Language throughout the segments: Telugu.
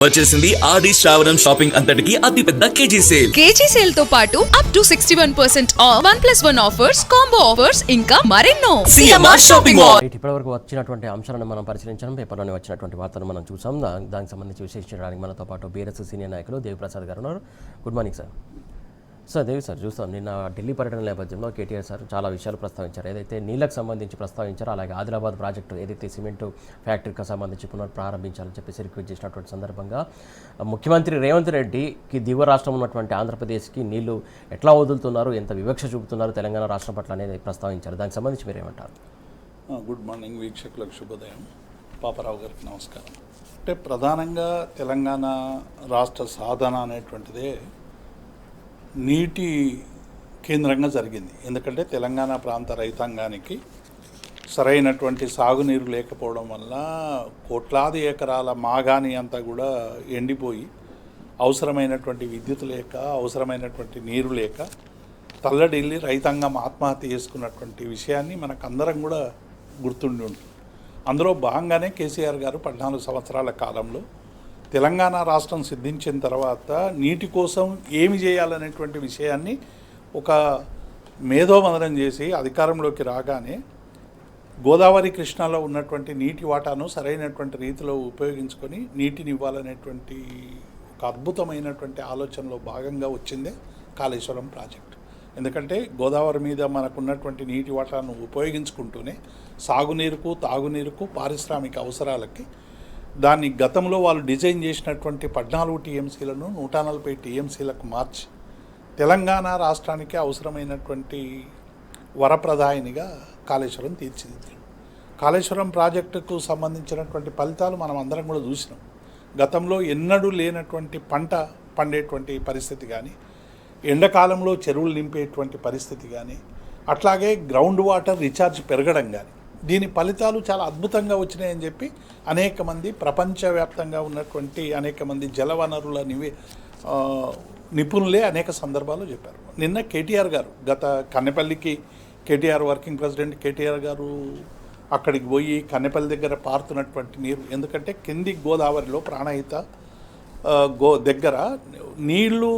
వచ్చేసింది ఆది శ్రావణం షాపింగ్ అంతటికి అతిపెద్ద కేజీ సేల్ తో పాటు up to 61% of 1+1 offers, combo offers ఇంకా మరెన్నో సిఎంఆర్ షాపింగ్ మాల్. ఇప్పటివరకు వచ్చినటువంటి అంశాలను మనం పరిశీలించడం, పేపర్లోనే వచ్చినటువంటి వార్తలను మనం చూసాం. దానికి సంబంధించి విశ్లేషించడానికి మనతో పాటు బీఆర్ఎస్ సీనియర్ నాయకులు దేవిప్రసాద్ గారు ఉన్నారు. Good morning sir. సార్ దేవి సార్, చూస్తాం నిన్న ఢిల్లీ పర్యటన నేపథ్యంలో కేటీఆర్ సార్ చాలా విషయాలు ప్రస్తావించారు. ఏదైతే నీళ్లకు సంబంధించి ప్రస్తావించారో, అలాగే ఆదిలాబాద్ ప్రాజెక్టు ఏదైతే సిమెంటు ఫ్యాక్టరీకి సంబంధించి పునఃప్రారంభించాలని చెప్పేసి రిక్వెస్ట్ చేసినటువంటి సందర్భంగా ముఖ్యమంత్రి రేవంత్ రెడ్డికి దిగువ రాష్ట్రం ఉన్నటువంటి ఆంధ్రప్రదేశ్కి నీళ్లు ఎట్లా వదులుతున్నారు, ఎంత వివక్ష చూపుతున్నారు తెలంగాణ రాష్ట్రం పట్ల అనేది ప్రస్తావించారు. దానికి సంబంధించి మీరు ఏమంటారు? గుడ్ మార్నింగ్ వీక్షకులకు శుభోదయం. పాపారావు గారికి నమస్కారం. అంటే ప్రధానంగా తెలంగాణ రాష్ట్ర సాధన అనేటువంటిదే నీటి కేంద్రంగా జరిగింది. ఎందుకంటే తెలంగాణ ప్రాంత రైతాంగానికి సరైనటువంటి సాగునీరు లేకపోవడం వల్ల కోట్లాది ఎకరాల మాగాణి అంతా కూడా ఎండిపోయి అవసరమైనటువంటి విద్యుత్ లేక, అవసరమైనటువంటి నీరు లేక తల్లడిల్లి రైతాంగం ఆత్మహత్య చేసుకున్నటువంటి విషయాన్ని మనకందరం కూడా గుర్తుండి ఉంటుంది. అందులో భాగంగానే కేసీఆర్ గారు 14 సంవత్సరాల కాలంలో తెలంగాణ రాష్ట్రం సిద్ధించిన తర్వాత నీటి కోసం ఏమి చేయాలనేటువంటి విషయాన్ని ఒక మేధోమథనం చేసి అధికారంలోకి రాగానే గోదావరి కృష్ణాలో ఉన్నటువంటి నీటి వాటాను సరైనటువంటి రీతిలో ఉపయోగించుకొని నీటిని ఇవ్వాలనేటువంటి ఒక అద్భుతమైనటువంటి ఆలోచనలో భాగంగా వచ్చిందే కాళేశ్వరం ప్రాజెక్టు. ఎందుకంటే గోదావరి మీద మనకున్నటువంటి నీటి వాటాను ఉపయోగించుకుంటూనే సాగునీరుకు, తాగునీరుకు, పారిశ్రామిక అవసరాలకి దాన్ని గతంలో వాళ్ళు డిజైన్ చేసినటువంటి 14 టీఎంసీలను 140 టీఎంసీలకు మార్చి తెలంగాణ రాష్ట్రానికి అవసరమైనటువంటి వరప్రదాయినిగా కాళేశ్వరం తీర్చిదిద్దారు. కాళేశ్వరం ప్రాజెక్టుకు సంబంధించినటువంటి ఫలితాలు మనం అందరం కూడా చూసినాం. గతంలో ఎన్నడూ లేనటువంటి పంట పండేటువంటి పరిస్థితి కానీ, ఎండాకాలంలో చెరువులు నింపేటువంటి పరిస్థితి కానీ, అట్లాగే గ్రౌండ్ వాటర్ రీఛార్జ్ పెరగడం కానీ, దీని ఫలితాలు చాలా అద్భుతంగా వచ్చినాయని చెప్పి అనేక మంది ప్రపంచవ్యాప్తంగా ఉన్నటువంటి అనేక మంది జలవనరుల నిపుణులే అనేక సందర్భాల్లో చెప్పారు. నిన్న కేటీఆర్ గారు కన్నెపల్లికి కేటీఆర్ వర్కింగ్ ప్రెసిడెంట్ కేటీఆర్ గారు అక్కడికి పోయి కన్నెపల్లి దగ్గర పారుతున్నటువంటి నీరు, ఎందుకంటే కింది గోదావరిలో ప్రాణహిత దగ్గర నీళ్లు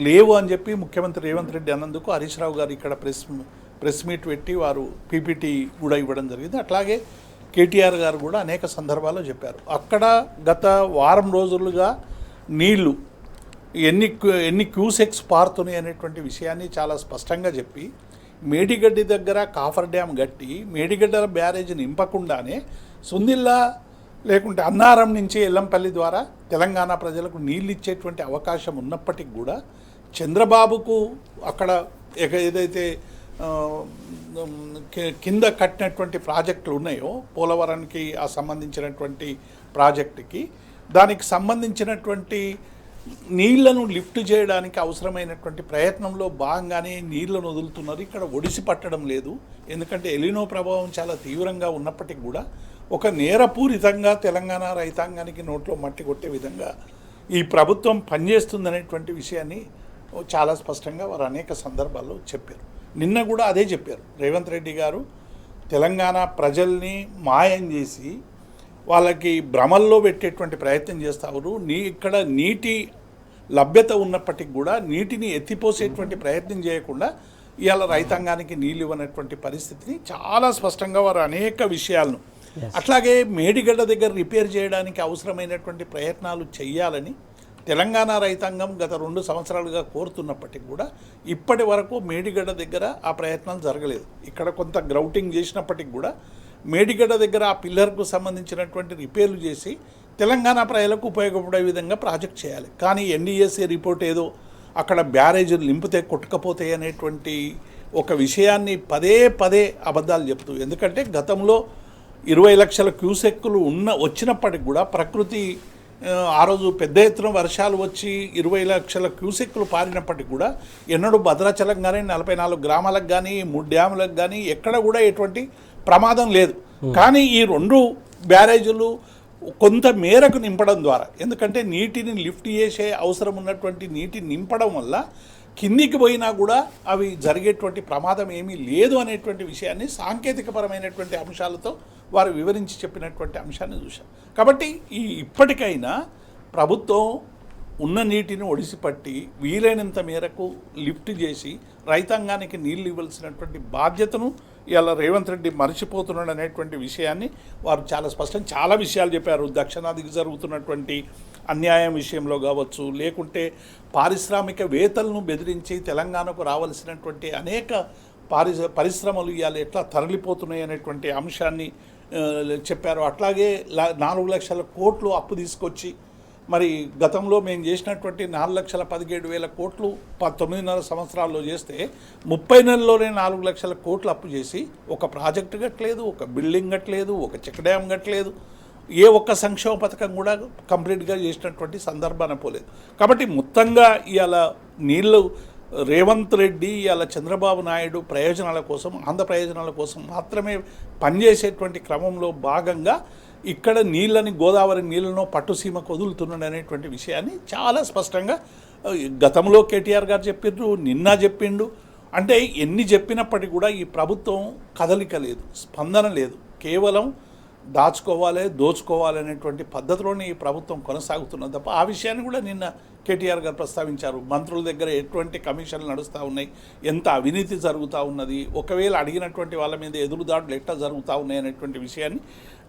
లేవు అని చెప్పి ముఖ్యమంత్రి రేవంత్ రెడ్డి అన్నందుకు హరీష్ రావు గారు ఇక్కడ ప్రెస్ మీట్ పెట్టి వారు పీపీటీ కూడా ఇవ్వడం జరిగింది. అట్లాగే కేటీఆర్ గారు కూడా అనేక సందర్భాల్లో చెప్పారు. అక్కడ గత వారం రోజులుగా నీళ్లు ఎన్ని క్యూసెక్స్ పారుతున్నాయి అనేటువంటి విషయాన్ని చాలా స్పష్టంగా చెప్పి మేడిగడ్డి దగ్గర కాఫర్ డ్యామ్ కట్టి మేడిగడ్డ బ్యారేజ్ నింపకుండానే సుందిల్లా లేకుంటే అన్నారం నుంచి ఎల్లంపల్లి ద్వారా తెలంగాణ ప్రజలకు నీళ్ళు ఇచ్చేటువంటి అవకాశం ఉన్నప్పటికీ కూడా చంద్రబాబుకు అక్కడ ఏదైతే కింద కట్టినటువంటి ప్రాజెక్టులు ఉన్నాయో పోలవరానికి సంబంధించినటువంటి ప్రాజెక్టుకి దానికి సంబంధించినటువంటి నీళ్లను లిఫ్ట్ చేయడానికి అవసరమైనటువంటి ప్రయత్నంలో భాగంగానే నీళ్లను వదులుతున్నారు. ఇక్కడ ఒడిసి పట్టడం లేదు. ఎందుకంటే ఎలినో ప్రభావం చాలా తీవ్రంగా ఉన్నప్పటికీ కూడా ఒక నేరపూరితంగా తెలంగాణ రైతాంగానికి నోట్లో మట్టి కొట్టే విధంగా ఈ ప్రభుత్వం పనిచేస్తుందనేటువంటి విషయాన్ని చాలా స్పష్టంగా వారు అనేక సందర్భాల్లో చెప్పారు. నిన్న కూడా అదే చెప్పారు. రేవంత్ రెడ్డి గారు తెలంగాణ ప్రజల్ని మాయం చేసి వాళ్ళకి భ్రమల్లో పెట్టేటువంటి ప్రయత్నం చేస్తారు. ఇక్కడ నీటి లభ్యత ఉన్నప్పటికీ కూడా నీటిని ఎత్తిపోసేటువంటి ప్రయత్నం చేయకుండా ఇవాళ రైతాంగానికి నీళ్ళు ఇవ్వనటువంటి పరిస్థితిని చాలా స్పష్టంగా వారు అనేక విషయాలను, అట్లాగే మేడిగడ్డ దగ్గర రిపేర్ చేయడానికి అవసరమైనటువంటి ప్రయత్నాలు చేయాలని తెలంగాణ రైతాంగం గత 2 సంవత్సరాలుగా కోరుతున్నప్పటికీ కూడా ఇప్పటి వరకు మేడిగడ్డ దగ్గర ఆ ప్రయత్నాలు జరగలేదు. ఇక్కడ కొంత గ్రౌటింగ్ చేసినప్పటికీ కూడా మేడిగడ్డ దగ్గర ఆ పిల్లర్కు సంబంధించినటువంటి రిపేర్లు చేసి తెలంగాణ ప్రజలకు ఉపయోగపడే విధంగా ప్రాజెక్ట్ చేయాలి. కానీ ఎన్డీఎస్ఏ రిపోర్ట్ ఏదో అక్కడ బ్యారేజీలు నింపితే కొట్టుకపోతాయి అనేటువంటి ఒక విషయాన్ని పదే అబద్ధాలు చెప్తూ, ఎందుకంటే గతంలో 20 లక్షల క్యూసెక్కులు వచ్చినప్పటికి కూడా ప్రకృతి ఆ రోజు పెద్ద ఎత్తున వర్షాలు వచ్చి 20 లక్షల క్యూసెక్కులు పారినప్పటికి కూడా ఎన్నడూ భద్రాచలం కానీ 44 గ్రామాలకు కానీ 3 డ్యాములకు కానీ ఎక్కడ కూడా ఎటువంటి ప్రమాదం లేదు. కానీ ఈ 2 బ్యారేజీలు కొంత మేరకు నింపడం ద్వారా, ఎందుకంటే నీటిని లిఫ్ట్ చేసే అవసరం ఉన్నటువంటి నీటిని నింపడం వల్ల కిందికి పోయినా కూడా అవి జరిగేటువంటి ప్రమాదం ఏమీ లేదు అనేటువంటి విషయాన్ని సాంకేతికపరమైనటువంటి అంశాలతో వారు వివరించి చెప్పినటువంటి అంశాన్ని చూశాం. కాబట్టి ఇప్పటికైనా ప్రభుత్వం ఉన్న నీటిని ఒడిసిపట్టి వీలైనంత మేరకు లిఫ్ట్ చేసి రైతాంగానికి నీళ్ళు ఇవ్వాల్సినటువంటి బాధ్యతను ఇలా రేవంత్ రెడ్డి మర్చిపోతున్నాడు అనేటువంటి విషయాన్ని వారు చాలా చాలా విషయాలు చెప్పారు. దక్షిణాదికి జరుగుతున్నటువంటి అన్యాయం విషయంలో కావచ్చు, లేకుంటే పారిశ్రామికవేత్తలను బెదిరించి తెలంగాణకు రావాల్సినటువంటి అనేక పరిశ్రమలు ఇవాళ ఎట్లా తరలిపోతున్నాయి అనేటువంటి అంశాన్ని చెప్పారు. అట్లాగే 4 లక్షల కోట్లు అప్పు తీసుకొచ్చి మరి గతంలో మేము చేసినటువంటి 4,17,000 కోట్లు 9.5 సంవత్సరాల్లో చేస్తే 30 నెలల్లోనే 4 లక్షల కోట్లు అప్పు చేసి ఒక ప్రాజెక్టు కట్టలేదు, ఒక బిల్డింగ్ కట్టలేదు, ఒక చెక్ డ్యామ్ కట్టలేదు, ఏ ఒక్క సంక్షేమ పథకం కూడా కంప్లీట్గా చేసినటువంటి సందర్భాన పోలేదు. కాబట్టి మొత్తంగా ఇవాళ నీళ్ళు రేవంత్ రెడ్డి ఇవాళ చంద్రబాబు నాయుడు ప్రయోజనాల కోసం, ఆంధ్ర ప్రయోజనాల కోసం మాత్రమే పనిచేసేటువంటి క్రమంలో భాగంగా ఇక్కడ నీళ్ళని, గోదావరి నీళ్ళను పట్టుసీమకు వదులుతున్నాడు అనేటువంటి విషయాన్ని చాలా స్పష్టంగా గతంలో కేటీఆర్ గారు చెప్పిండ్రు, నిన్న చెప్పిండు. అంటే ఎన్ని చెప్పినప్పటికీ కూడా ఈ ప్రభుత్వం కదలిక లేదు, స్పందన లేదు, కేవలం దాచుకోవాలి, దోచుకోవాలి అనేటువంటి పద్ధతిలోనే ఈ ప్రభుత్వం కొనసాగుతున్నది తప్ప ఆ విషయాన్ని కూడా నిన్న కేటీఆర్ గారు ప్రస్తావించారు. మంత్రుల దగ్గర ఎటువంటి కమిషన్లు నడుస్తూ ఉన్నాయి, ఎంత అవినీతి జరుగుతూ ఉన్నది, ఒకవేళ అడిగినటువంటి వాళ్ళ మీద ఎదురుదాడులు ఎట్లా జరుగుతూ ఉన్నాయి అనేటువంటి విషయాన్ని.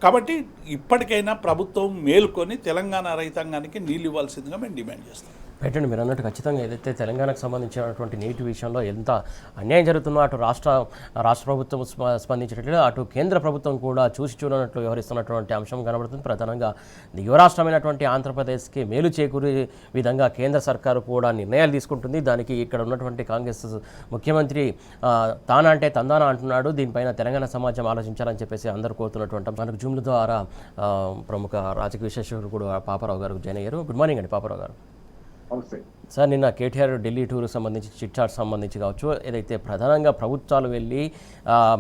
కాబట్టి ఇప్పటికైనా ప్రభుత్వం మేల్కొని తెలంగాణ రైతాంగానికి నీళ్ళు ఇవ్వాల్సిందిగా మేము డిమాండ్ చేస్తాం. పెట్టండి. మీరు అన్నట్టు ఖచ్చితంగా ఏదైతే తెలంగాణకు సంబంధించినటువంటి నీటి విషయంలో ఎంత అన్యాయం జరుగుతుందో అటు రాష్ట్ర ప్రభుత్వం స్పందించినట్లు, అటు కేంద్ర ప్రభుత్వం కూడా చూసి చూడనట్లు వ్యవహరిస్తున్నటువంటి అంశం కనబడుతుంది. ప్రధానంగా యువ రాష్ట్రమైనటువంటి ఆంధ్రప్రదేశ్కి మేలు చేకూరే విధంగా కేంద్ర సర్కారు కూడా నిర్ణయాలు తీసుకుంటుంది. దానికి ఇక్కడ ఉన్నటువంటి కాంగ్రెస్ ముఖ్యమంత్రి తానా అంటే తందానా అంటున్నాడు. దీనిపైన తెలంగాణ సమాజం ఆలోచించాలని చెప్పేసి అందరూ కోరుతున్నటువంటి మనకు జూమ్ల ద్వారా ప్రముఖ రాజకీయ విశ్లేషకుడు కూడా పాపారావు గారు జాయిన్ అయ్యారు. గుడ్ మార్నింగ్ అండి పాపారావు గారు. సార్, నిన్న కేటీఆర్ ఢిల్లీ టూర్కి సంబంధించి చిట్చాట్ సంబంధించి కావచ్చు, ఏదైతే ప్రధానంగా ప్రభుత్వాలు వెళ్ళి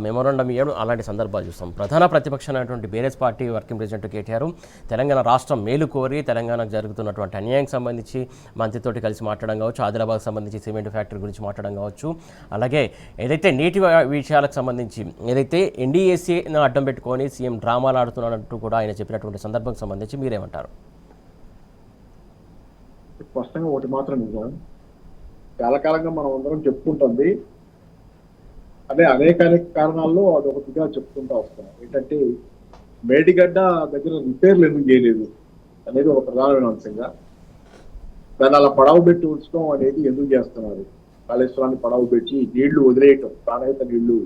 మెమోరాండం ఇవ్వడం అలాంటి సందర్భాలు చూస్తాం. ప్రధాన ప్రతిపక్షమైనటువంటి BRS party working president KTR Telangana రాష్ట్రం మేలు కోరి తెలంగాణకు జరుగుతున్నటువంటి అన్యాయం సంబంధించి మంత్రితోటి కలిసి మాట్లాడడం కావచ్చు, ఆదిలాబాద్కి సంబంధించి సిమెంట్ ఫ్యాక్టరీ గురించి మాట్లాడడం కావచ్చు, అలాగే ఏదైతే నీటి విషయాలకు సంబంధించి ఏదైతే ఎన్డీఏసీని అడ్డం పెట్టుకొని సీఎం డ్రామాలు ఆడుతున్నట్టు కూడా ఆయన చెప్పినటువంటి సందర్భం సంబంధించి మీరేమంటారు? స్పష్టంగా ఒకటి మాత్రం నిజం, చాలా కాలంగా మనం అందరం చెప్పుకుంటుంది అదే అనేక కారణాల్లో అదొకటిగా చెప్పుకుంటూ వస్తున్నాం. ఏంటంటే మేడిగడ్డ దగ్గర రిపేర్లు ఎందుకు చేయలేదు అనేది ఒక ప్రధానమైన అంశంగా, దాన్ని అలా పడవ పెట్టి ఉంచడం అనేది ఎందుకు చేస్తున్నారు, కాళేశ్వరాన్ని పడవ పెట్టి నీళ్లు వదిలేయటం, ప్రాణహిత నీళ్లు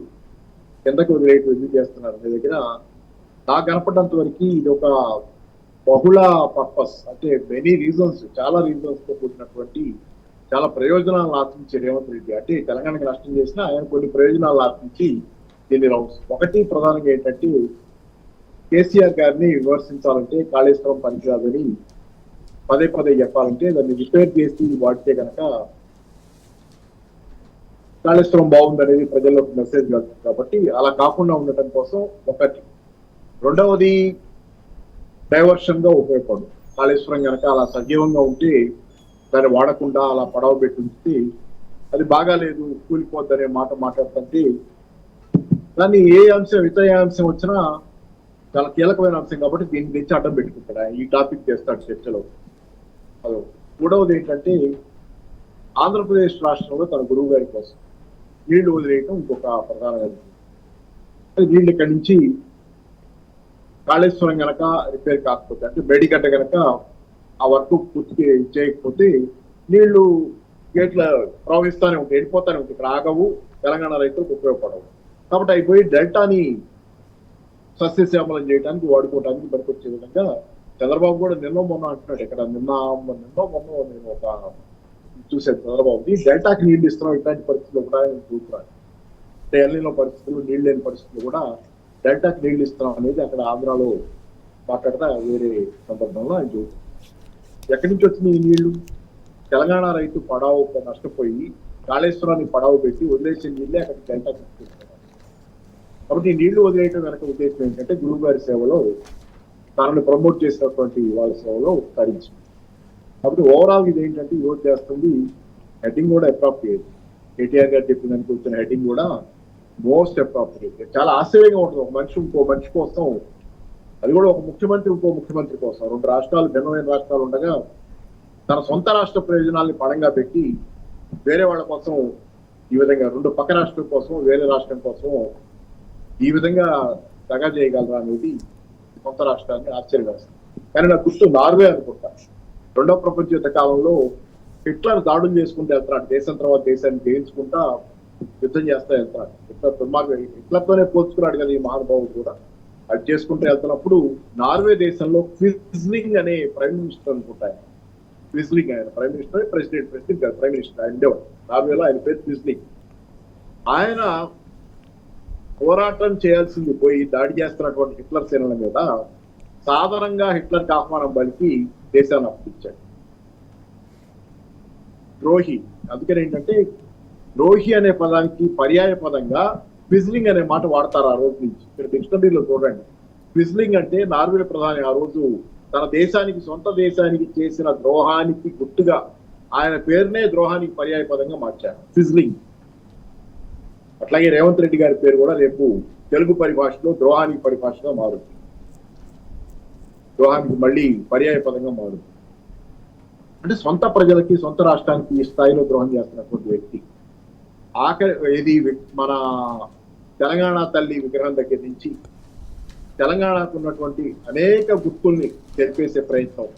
కిందకి వదిలేయటం ఎందుకు చేస్తున్నారు అనే దగ్గర నాకు కనపడినంత వరకు ఇది ఒక బహుళ పర్పస్, అంటే మెనీ రీజన్స్, చాలా రీజన్స్ తో కూడినటువంటి చాలా ప్రయోజనాలను ఆశించే రేవంత్ రెడ్డి. అంటే తెలంగాణకి నష్టం చేసినా ఆయన కొన్ని ప్రయోజనాలు ఆశించి దీన్ని రౌండ్స్. ఒకటి ప్రధానంగా ఏంటంటే కేసీఆర్ గారిని విమర్శించాలంటే కాళేశ్వరం పనికిరాదని పదే పదే చెప్పాలంటే దాన్ని రిపేర్ చేసి వాడితే కనుక కాళేశ్వరం బాగుందనేది ప్రజల్లోకి మెసేజ్ కాదు. కాబట్టి అలా కాకుండా ఉండటం కోసం ఒకటి. రెండవది డైవర్షన్ గా ఉపయోగపడు. కాళేశ్వరం కనుక అలా సజీవంగా ఉంటే దాన్ని వాడకుండా అలా పడవ పెట్టి ఉంచి అది బాగాలేదు కూలిపోద్దనే మాట మాట్లాడుతుంటే దాన్ని ఏ అంశం ఇతర అంశం వచ్చినా చాలా కీలకమైన అంశం కాబట్టి దీన్ని తెచ్చి అడ్డం పెట్టుకుంటాడు, ఈ టాపిక్ చేస్తాడు చర్చలో. అదో. మూడవది ఏంటంటే ఆంధ్రప్రదేశ్ రాష్ట్రంలో తన గురువు గారి కోసం నీళ్లు వదిలేయటం ఇంకొక ప్రధానమైన. వీళ్ళు ఇక్కడి నుంచి కాళేశ్వరం గనక రిపేర్ కాకపోతే, అంటే మేడిగడ్డ గనక ఆ వర్క్ పూర్తి చేయకపోతే నీళ్లు గేట్ల ప్రవహిస్తానే ఉంటాయి, వెళ్ళిపోతానే ఉంటాయి, ఇక్కడ ఆగవు, తెలంగాణ రైతులకు ఉపయోగపడవు. కాబట్టి అయిపోయి డెల్టాని సస్యశ్యామలం చేయడానికి వాడుకోవడానికి పనికొచ్చే విధంగా చంద్రబాబు కూడా నిన్న మొన్న అంటున్నాడు. ఇక్కడ నిన్న మొన్న నేను ఒక చూసాను చంద్రబాబుని, డెల్టాకి నీళ్లు ఇస్తున్నాం ఇట్లాంటి పరిస్థితులు కూడా చూస్తున్నాడు. అంటే ఎల్లిలో పరిస్థితులు, నీళ్ళు లేని పరిస్థితులు కూడా డెల్టాకి నీళ్లు ఇస్తున్నాం అనేది అక్కడ ఆంధ్రాలో మాట్లాడతా వేరే సందర్భంలో ఆయన చూస్తాం. ఎక్కడి నుంచి వచ్చింది ఈ నీళ్లు? తెలంగాణ రైతు పడవ నష్టపోయి కాళేశ్వరాన్ని పడవ పెట్టి వదిలేసే నీళ్ళే అక్కడ డెల్టాకి తీసుకుంటున్నారు. కాబట్టి ఈ నీళ్లు వదిలేయటం వెనక ఉద్దేశం ఏంటంటే గురువు గారి సేవలో తనని ప్రమోట్ చేసినటువంటి వాళ్ళ సేవలో తరించింది. కాబట్టి ఓవరాల్ ఇది ఏంటంటే యువత చేస్తుంది. హెడ్డింగ్ కూడా అప్రాప్రియేట్, కేటీఆర్ గారు చెప్పిన దానికి వచ్చిన హెడ్డింగ్ కూడా మోస్ట్ అప్రాప్రియేట్. చాలా ఆశ్చర్యంగా ఉంటుంది, ఒక మనిషి ఇంకో మనిషి కోసం అది కూడా ఒక ముఖ్యమంత్రి ఇంకో ముఖ్యమంత్రి కోసం, రెండు రాష్ట్రాలు భిన్నమైన రాష్ట్రాలు ఉండగా తన సొంత రాష్ట్ర ప్రయోజనాల్ని పడంగా పెట్టి వేరే వాళ్ళ కోసం ఈ విధంగా, రెండు పక్క రాష్ట్రం కోసం వేరే రాష్ట్రం కోసం ఈ విధంగా దగా చేయగలరా అనేది సొంత రాష్ట్రాన్ని ఆశ్చర్యవేస్తుంది. కానీ నాకు గుర్తు నార్వే అనుకుంటా, రెండవ ప్రపంచ యుద్ధ కాలంలో హిట్లర్ దాడులు చేసుకుంటూ వెళ్తున్నాడు, దేశం తర్వాత దేశాన్ని జయించుకుంటా యుద్ధం చేస్తా వెళ్తున్నాడు. హిట్లర్తోనే పోల్చుకున్నాడు కదా ఈ మహానుభావుడు కూడా. అది చేసుకుంటూ వెళ్తున్నప్పుడు నార్వే దేశంలో క్విజ్లింగ్ అనే ప్రైమ్ మినిస్టర్ అనుకుంటారు, క్విజ్లింగ్ ఆయన ప్రైమ్ మినిస్టర్, ప్రెసిడెంట్ కాదు, ప్రైమ్ మినిస్టర్ ఆయన ఉండేవాడు నార్వేలో, ఆయన పేరు క్విజ్లింగ్. ఆయన పోరాటం చేయాల్సింది పోయి దాడి చేస్తున్నటువంటి హిట్లర్ సేనల మీద సాధారణంగా హిట్లర్కి ఆహ్వానం పలికి దేశాన్ని అప్పగించాడు. ద్రోహి, అందుకని ఏంటంటే ద్రోహి అనే పదానికి పర్యాయ పదంగా క్విజ్లింగ్ అనే మాట వాడతారు ఆ రోజు నుంచి. ఇక్కడ డిక్షనరీలో చూడండి, క్విజ్లింగ్ అంటే నార్వే ప్రధాని ఆ రోజు తన దేశానికి, సొంత దేశానికి చేసిన ద్రోహానికి గుర్తుగా ఆయన పేరునే ద్రోహానికి పర్యాయ పదంగా మార్చారు, క్విజ్లింగ్. అట్లాగే రేవంత్ రెడ్డి గారి పేరు కూడా రేపు తెలుగు పరిభాషలో ద్రోహానికి పరిభాషగా మారుతుంది, ద్రోహానికి మళ్ళీ పర్యాయ పదంగా మారుతుంది. అంటే సొంత ప్రజలకి, సొంత రాష్ట్రానికి ఈ స్థాయిలో ద్రోహం చేస్తున్నటువంటి వ్యక్తి. ఇది మన తెలంగాణ తల్లి విగ్రహం దగ్గర నుంచి తెలంగాణకు ఉన్నటువంటి అనేక గుర్తుల్ని చెరిపేసే ప్రయత్నం,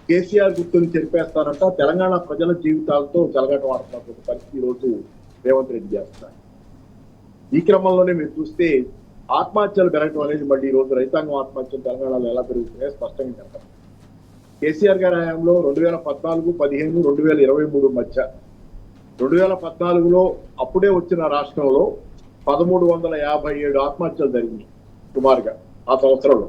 కేసీఆర్ గుర్తుల్ని చెరిపేస్తారంట, తెలంగాణ ప్రజల జీవితాలతో చెలగాటమాడుతున్నటువంటి పరిస్థితి రోజు రేవంత్ రెడ్డి చేస్తున్నారు. ఈ క్రమంలోనే మీరు చూస్తే ఆత్మహత్యలు పెరగడం అనేది మళ్ళీ ఈ రోజు రైతాంగం ఆత్మహత్యలు తెలంగాణలో ఎలా పెరుగుతున్నాయో స్పష్టంగా కనపడుతుంది. కేసీఆర్ గారి హయాంలో 2014, 15, 2023 మధ్య 2014లో అప్పుడే వచ్చిన రాష్ట్రంలో 1357 ఆత్మహత్యలు జరిగినాయి సుమారుగా ఆ సంవత్సరంలో.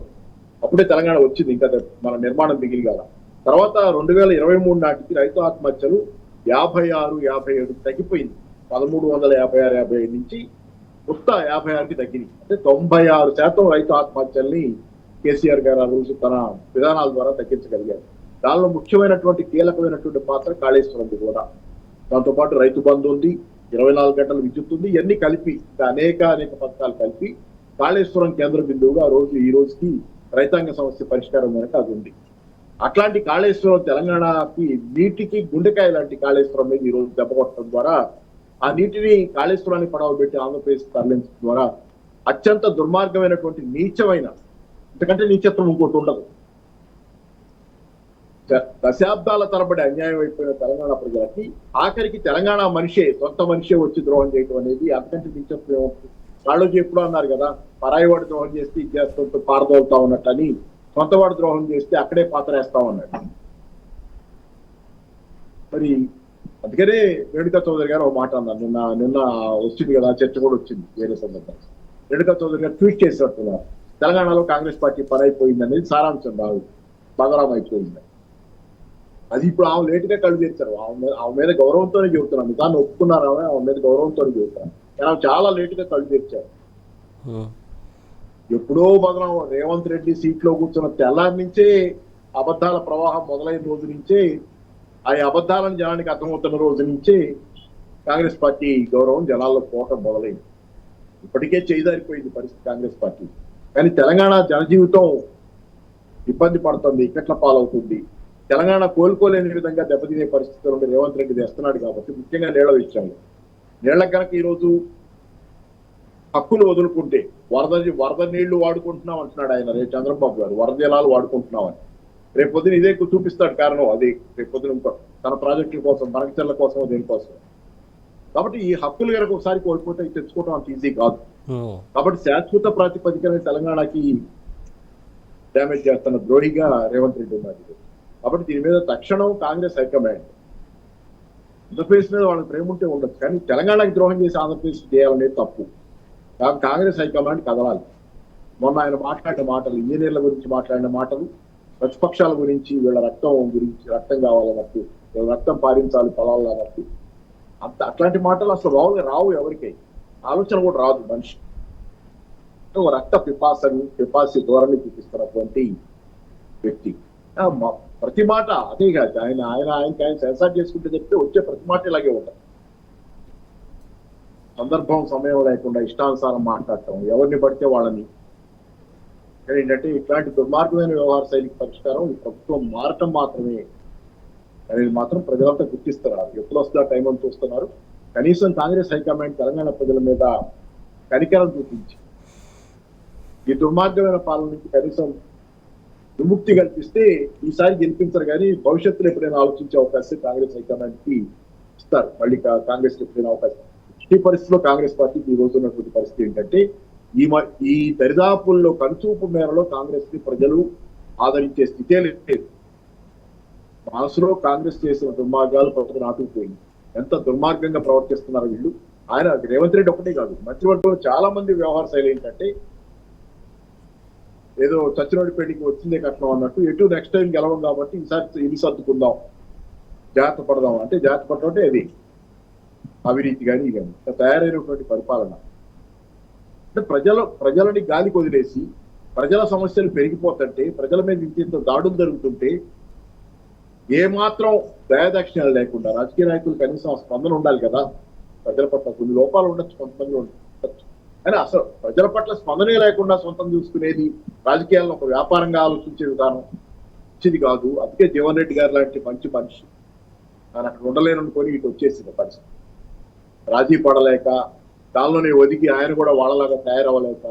అప్పుడే తెలంగాణ వచ్చింది, ఇంకా మన నిర్మాణం దిగిలి కదా. తర్వాత 2023 నాటికి రైతు ఆత్మహత్యలు 56, 57 తగ్గిపోయింది. 1356, 57 నుంచి కొత్త 56కి తగ్గింది. అంటే 96% రైతు ఆత్మహత్యల్ని కేసీఆర్ గారు ఆ రోజు తన విధానాల ద్వారా తగ్గించగలిగారు. దానిలో ముఖ్యమైనటువంటి కీలకమైనటువంటి పాత్ర కాళేశ్వరంది కూడా. దాంతోపాటు రైతు బంధు ఉంది, 24 గంటల విద్యుత్ ఉంది, ఇవన్నీ కలిపి అనేక పథకాలు కలిపి కాళేశ్వరం కేంద్ర బిందువుగా ఈ రోజుకి రైతాంగ సమస్య పరిష్కారం వెనక అది ఉంది. అట్లాంటి కాళేశ్వరం తెలంగాణకి నీటికి గుండెకాయ లాంటి కాళేశ్వరం మీద ఈ రోజు దెబ్బ కొట్టడం ద్వారా, ఆ నీటిని కాళేశ్వరాన్ని పడవబెట్టి ఆంధ్రప్రదేశ్ తరలించడం ద్వారా అత్యంత దుర్మార్గమైనటువంటి నీచమైన, ఎందుకంటే నీచత్వం ఇంకోటి ఉండదు, దశాబ్దాల తరబడి అన్యాయం అయిపోయిన తెలంగాణ ప్రజలకి ఆఖరికి తెలంగాణ మనిషే, సొంత మనిషే వచ్చి ద్రోహం చేయడం అనేది అంతకంటే నీచత్వం ఏమవుతుంది. వాళ్ళకి ఎప్పుడూ అన్నారు కదా, పరాయివాడు ద్రోహం చేస్తే ఇది చేస్తుంటూ పారదోలుతా ఉన్నట్టు అని, సొంతవాడు ద్రోహం చేస్తే అక్కడే పాతరేస్తా ఉన్నట్టు. మరి అందుకనే రేణుకా చౌదరి గారు ఒక మాట అన్నారు, నిన్న వచ్చింది కదా, చర్చ కూడా వచ్చింది వేరే సందర్భంగా. రేణుకా చౌదరి గారు ట్వీట్ చేసినట్టున్నారు, తెలంగాణలో కాంగ్రెస్ పార్టీ పని అయిపోయింది అనేది సారాంశం రావు, బదరాం అయిపోయింది. అది ఇప్పుడు ఆమె లేటుగా కళ్ళు తెచ్చారు. ఆమె మీద గౌరవంతోనే చెబుతున్నాను, దాన్ని ఒప్పుకున్నారు, ఆమె మీద గౌరవంతోనే చెబుతున్నాను. కానీ ఆమె చాలా లేటుగా కళ్ళు తెచ్చారు. ఎప్పుడో బదనాం రేవంత్ రెడ్డి సీట్లో కూర్చున్న తెల్లారి నుంచే అబద్ధాల ప్రవాహం మొదలైన రోజు నుంచే, ఆ అబద్ధాలను జనానికి అర్థమవుతున్న రోజు నుంచే కాంగ్రెస్ పార్టీ గౌరవం జనాల్లో పోవటం మొదలైంది. ఇప్పటికే చేయిదారిపోయింది పరిస్థితి కాంగ్రెస్ పార్టీ. కానీ తెలంగాణ జనజీవితం ఇబ్బంది పడుతుంది, ఇక్కట్ల పాలవుతుంది. తెలంగాణ కోలుకోలేని విధంగా దెబ్బతినే పరిస్థితులు ఉండి రేవంత్ రెడ్డి తెస్తున్నాడు కాబట్టి, ముఖ్యంగా నీళ్ల విషయంలో, నీళ్లకు కనుక ఈరోజు హక్కులు వదులుకుంటే, వరద నీళ్లు వాడుకుంటున్నాం అంటున్నాడు ఆయన, రేపు చంద్రబాబు గారు వరద జలాలు వాడుకుంటున్నామని. రేపు పొద్దున ఇదే చూపిస్తాడు కారణం, అది రేపు పొద్దున తన ప్రాజెక్టుల కోసం, బనకచర్ల కోసం, దేనికోసం. కాబట్టి ఈ హక్కులు కనుక ఒకసారి కోల్పోతే తెచ్చుకోవడం అంత ఈజీ కాదు. కాబట్టి శాశ్వత ప్రాతిపదికన తెలంగాణకి డ్యామేజ్ చేస్తున్న ద్రోహిగా రేవంత్ రెడ్డి ఉన్నారు. కాబట్టి దీని మీద తక్షణం కాంగ్రెస్ హైకమాండ్, ఆంధ్రప్రదేశ్ మీద వాళ్ళకి ప్రేమ ఉంటే ఉండొచ్చు, కానీ తెలంగాణకి ద్రోహం చేసి ఆంధ్రప్రదేశ్ చేయాలనేది తప్పు. కాంగ్రెస్ హైకమాండ్ కదలాలి. మొన్న ఆయన మాట్లాడిన మాటలు, ఇంజనీర్ల గురించి మాట్లాడిన మాటలు, ప్రతిపక్షాల గురించి, వీళ్ళ రక్తం కావాలన్నట్టు, వీళ్ళ రక్తం పారించాలి పొలాల్లో అన్నట్టు, అట్లాంటి మాటలు అసలు మామూలుగా రావు ఎవరికై, ఆలోచన కూడా రాదు మనిషి. రక్త పిపాసి ధోరణి చూపిస్తున్నటువంటి వ్యక్తి. ప్రతి మాట అదే కాదు, ఆయన సెన్సార్ చేసుకుంటే చెప్తే వచ్చే ప్రతి మాట ఇలాగే ఉంటుంది. సందర్భం సమయం లేకుండా ఇష్టానుసారం మాట్లాడటం, ఎవరిని పడితే వాళ్ళని కానీ ఏంటంటే ఇట్లాంటి దుర్మార్గమైన వ్యవహార శైలికి పరిష్కారం ఈ ప్రభుత్వం మారటం మాత్రమే అనేది మాత్రం ప్రజలంతా గుర్తిస్తున్నారు. ఎప్పుడు వస్తుందా టైం అని చూస్తున్నారు. కనీసం కాంగ్రెస్ హైకమాండ్ తెలంగాణ ప్రజల మీద కనికరం చూపించి ఈ దుర్మార్గమైన పాలన నుంచి కనీసం విముక్తి కల్పిస్తే ఈసారి గెలిపించరు, కానీ భవిష్యత్తులో ఎప్పుడైనా ఆలోచించే అవకాశం కాంగ్రెస్ హైకమాండ్ కి ఇస్తారు. మళ్ళీ కాంగ్రెస్ ఎప్పుడైనా అవకాశం. ఈ పరిస్థితిలో కాంగ్రెస్ పార్టీకి ఈ రోజు ఉన్నటువంటి పరిస్థితి ఏంటంటే ఈ దరిదాపుల్లో కనుచూపు మేరలో కాంగ్రెస్ ని ప్రజలు ఆదరించే స్థితే లేదు. మనసులో కాంగ్రెస్ చేసిన దుర్మార్గాలు ప్రజలు నాటుకుపోయింది. ఎంత దుర్మార్గంగా ప్రవర్తిస్తున్నారు వీళ్ళు. ఆయన రేవంత్ రెడ్డి ఒకటే కాదు, మంత్రివర్గంలో చాలా మంది వ్యవహార శైలి ఏంటంటే ఏదో చచ్చినోడిపేటకి వచ్చిందే కట్నం అన్నట్టు, ఎటు నెక్స్ట్ టైం గెలవం కాబట్టి ఈసారి ఇది సర్దుకుందాం, జాగ్రత్త పడదాం అంటే జాగ్రత్త పడడం అంటే అది అవినీతి కానీ ఇది కానీ తయారైనటువంటి పరిపాలన. అంటే ప్రజలని గాలికి వదిలేసి ప్రజల సమస్యలు పెరిగిపోతుంటే, ప్రజల మీద ఇంత దాడులు జరుగుతుంటే ఏమాత్రం దయాదాక్షిణ్యాలు లేకుండా రాజకీయ నాయకులు కనీసం స్పందన ఉండాలి కదా. ప్రజల పట్ల కొన్ని లోపాలు ఉండొచ్చు, కొంతమంది ఉండొచ్చు, కానీ అసలు ప్రజల పట్ల స్పందనే లేకుండా సొంతం చూసుకునేది, రాజకీయాలను ఒక వ్యాపారంగా ఆలోచించే విధానం మంచిది కాదు. అందుకే జీవన్ రెడ్డి గారు లాంటి మంచి మనిషి ఆయన అక్కడ ఉండలేననుకొని ఇటు వచ్చేసింది పరిస్థితి. రాజీ పడలేక దానిలోనే ఒదిగి ఆయన కూడా వాళ్ళలాగా తయారవ్వలేక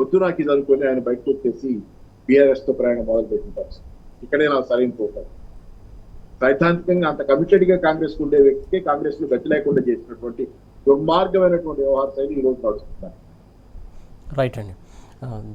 వద్దు నాకు ఇది అనుకుని ఆయన బయటకు వచ్చేసి బీఆర్ఎస్ తో ప్రయాణం మొదలుపెట్టిన పరిస్థితి. ఇక్కడే నాకు సరైన పోతారు. సైద్ధాంతికంగా అంత కమిటెడ్ గా కాంగ్రెస్ ఉండే వ్యక్తికి కాంగ్రెస్ లో గతి లేకుండా చేసినటువంటి దుర్మార్గమైనటువంటి వ్యవహార శైలి ఈ రోజు నడుస్తున్నారు. రైట్ అండి.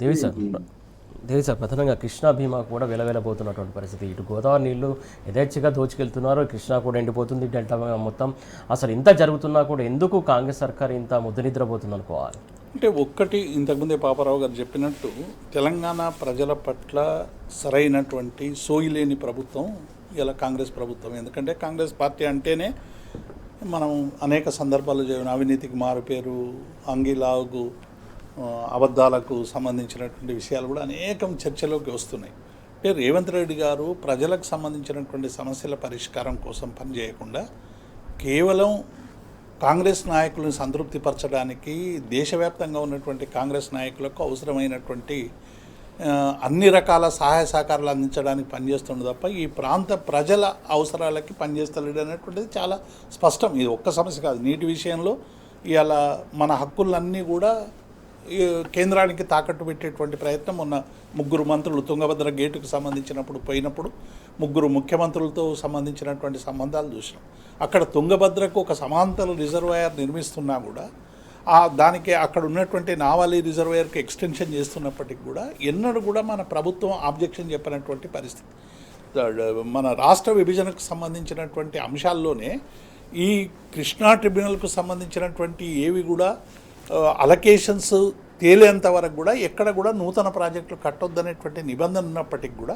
దేవి సార్ ప్రధానంగా కృష్ణా భీమా కూడా వెలవెలబోతున్నటువంటి పరిస్థితి. ఇటు గోదావరి నీళ్లు యథేచ్ఛగా దోచుకెళ్తున్నారు, కృష్ణా కూడా ఎండిపోతుంది, డెల్టా మొత్తం. అసలు ఇంత జరుగుతున్నా కూడా ఎందుకు కాంగ్రెస్ సర్కార్ ఇంత ముద్దునిద్రపోతుంది అనుకోవాలి? అంటే ఒక్కటి, ఇంతకుముందే పాపారావు గారు చెప్పినట్టు తెలంగాణ ప్రజల పట్ల సరైనటువంటి సోయి ప్రభుత్వం ఇలా కాంగ్రెస్ ప్రభుత్వం. ఎందుకంటే కాంగ్రెస్ పార్టీ అంటేనే మనం అనేక సందర్భాలు చేయడం, అవినీతికి మారుపేరు, అంగిలాగు అబద్ధాలకు సంబంధించినటువంటి విషయాలు కూడా అనేకం చర్చలోకి వస్తున్నాయి. అంటే రేవంత్ రెడ్డి గారు ప్రజలకు సంబంధించినటువంటి సమస్యల పరిష్కారం కోసం పనిచేయకుండా కేవలం కాంగ్రెస్ నాయకులను సంతృప్తిపరచడానికి దేశవ్యాప్తంగా ఉన్నటువంటి కాంగ్రెస్ నాయకులకు అవసరమైనటువంటి అన్ని రకాల సహాయ సహకారాలు అందించడానికి పనిచేస్తుండే తప్ప ఈ ప్రాంత ప్రజల అవసరాలకి పనిచేస్తలేడు అనేటువంటిది చాలా స్పష్టం. ఇది ఒక్క సమస్య కాదు. నీటి విషయంలో ఇవాళ మన హక్కులన్నీ కూడా కేంద్రానికి తాకట్టు పెట్టేటువంటి ప్రయత్నం ఉన్న 3 మంత్రులు తుంగభద్ర గేటుకు సంబంధించినప్పుడు పోయినప్పుడు 3 ముఖ్యమంత్రులతో సంబంధించినటువంటి సంబంధాలు చూసినాం. అక్కడ తుంగభద్రకు ఒక సమాంతర రిజర్వాయర్ నిర్మిస్తున్నా కూడా దానికి అక్కడ ఉన్నటువంటి నావాలి రిజర్వాయర్కి ఎక్స్టెన్షన్ చేస్తున్నప్పటికీ కూడా ఎన్నడూ కూడా మన ప్రభుత్వం ఆబ్జెక్షన్ చెప్పినటువంటి పరిస్థితి. మన రాష్ట్ర విభజనకు సంబంధించినటువంటి అంశాల్లోనే ఈ కృష్ణా ట్రిబ్యునల్కు సంబంధించినటువంటి ఏవి కూడా అలొకేషన్స్ తేలేంత వరకు కూడా ఎక్కడ కూడా నూతన ప్రాజెక్టులు కట్టొద్దనేటువంటి నిబంధన ఉన్నప్పటికీ కూడా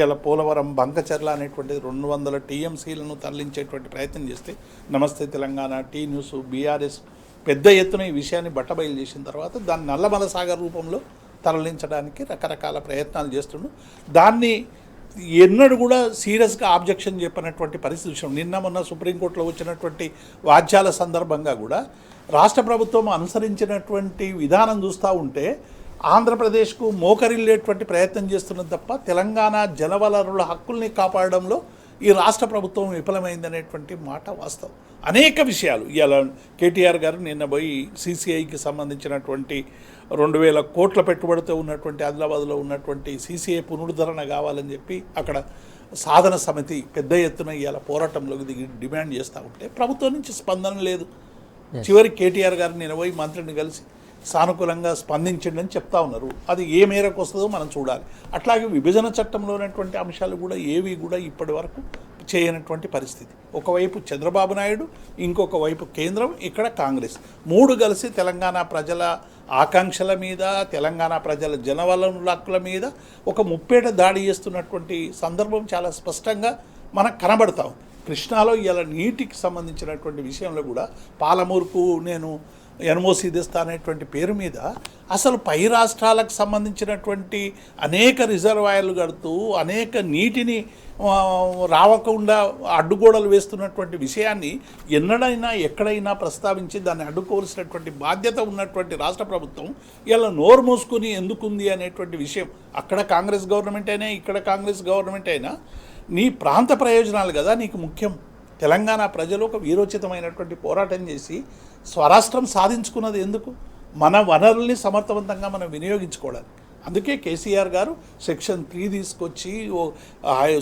ఇలా పోలవరం బంకచర్ల అనేటువంటిది 200 TMCలను తరలించేటువంటి ప్రయత్నం చేస్తే నమస్తే తెలంగాణ, టీ న్యూస్, బీఆర్ఎస్ పెద్ద ఎత్తున ఈ విషయాన్ని బట్టబయలు చేసిన తర్వాత దాన్ని నల్లమల సాగర్ రూపంలో తరలించడానికి రకరకాల ప్రయత్నాలు చేస్తుండు. దాన్ని ఎన్నడూ కూడా సీరియస్గా ఆబ్జెక్షన్ చెప్పినటువంటి పరిస్థితి చూసాం. నిన్న మొన్న సుప్రీంకోర్టులో వచ్చినటువంటి వాద్యాల సందర్భంగా కూడా రాష్ట్ర ప్రభుత్వం అనుసరించినటువంటి విధానం చూస్తూ ఉంటే ఆంధ్రప్రదేశ్కు మోకరిల్లేటువంటి ప్రయత్నం చేస్తున్నది తప్ప తెలంగాణ జలవనరుల హక్కుల్ని కాపాడడంలో ఈ రాష్ట్ర ప్రభుత్వం విఫలమైందనేటువంటి మాట వాస్తవం. అనేక విషయాలు ఇవాళ కేటీఆర్ గారు నిన్న పోయి CCIకి సంబంధించినటువంటి 2000 కోట్ల పెట్టుబడితో ఉన్నటువంటి ఆదిలాబాద్లో ఉన్నటువంటి CCI పునరుద్ధరణ కావాలని చెప్పి అక్కడ సాధన సమితి పెద్ద ఎత్తున ఇవాళ పోరాటంలోకి దిగి డిమాండ్ చేస్తూ ఉంటే ప్రభుత్వం నుంచి స్పందన లేదు. చివరి కేటీఆర్ గారు నిన్న పోయి మంత్రిని కలిసి సానుకూలంగా స్పందించండి అని చెప్తా ఉన్నారు. అది ఏ మేరకు వస్తుందో మనం చూడాలి. అట్లాగే విభజన చట్టంలో ఉన్నటువంటి అంశాలు కూడా ఏవి కూడా ఇప్పటి వరకు చేయనటువంటి పరిస్థితి. ఒకవైపు చంద్రబాబు నాయుడు, ఇంకొక వైపు కేంద్రం, ఇక్కడ కాంగ్రెస్ 3 కలిసి తెలంగాణ ప్రజల ఆకాంక్షల మీద, తెలంగాణ ప్రజల జనవనరుల హక్కుల మీద ఒక ముప్పేట దాడి చేస్తున్నటువంటి సందర్భం చాలా స్పష్టంగా మనకు కనబడతా ఉంది. కృష్ణాలో ఇలా నీటికి సంబంధించినటువంటి విషయంలో కూడా పాలమూరుకు నేను ఎన్ఓసి తెస్తా అనేటువంటి పేరు మీద అసలు పై రాష్ట్రాలకు సంబంధించినటువంటి అనేక రిజర్వాయర్లు కడుతూ అనేక నీటిని రావకుండా అడ్డుగోడలు వేస్తున్నటువంటి విషయాన్ని ఎన్నడైనా ఎక్కడైనా ప్రస్తావించి దాన్ని అడ్డుకోవాల్సినటువంటి బాధ్యత ఉన్నటువంటి రాష్ట్ర ప్రభుత్వం ఇలా నోరు మూసుకుని ఎందుకుంది అనేటువంటి విషయం అక్కడ కాంగ్రెస్ గవర్నమెంట్ అయినా ఇక్కడ కాంగ్రెస్ గవర్నమెంట్ అయినా నీ ప్రాంత ప్రయోజనాలు కదా నీకు ముఖ్యం. తెలంగాణ ప్రజలు ఒక వీరోచితమైనటువంటి పోరాటం చేసి స్వరాష్ట్రం సాధించుకున్నది ఎందుకు? మన వనరుల్ని సమర్థవంతంగా మనం వినియోగించుకోవడానికి. అందుకే కేసీఆర్ గారు సెక్షన్ 3 తీసుకొచ్చి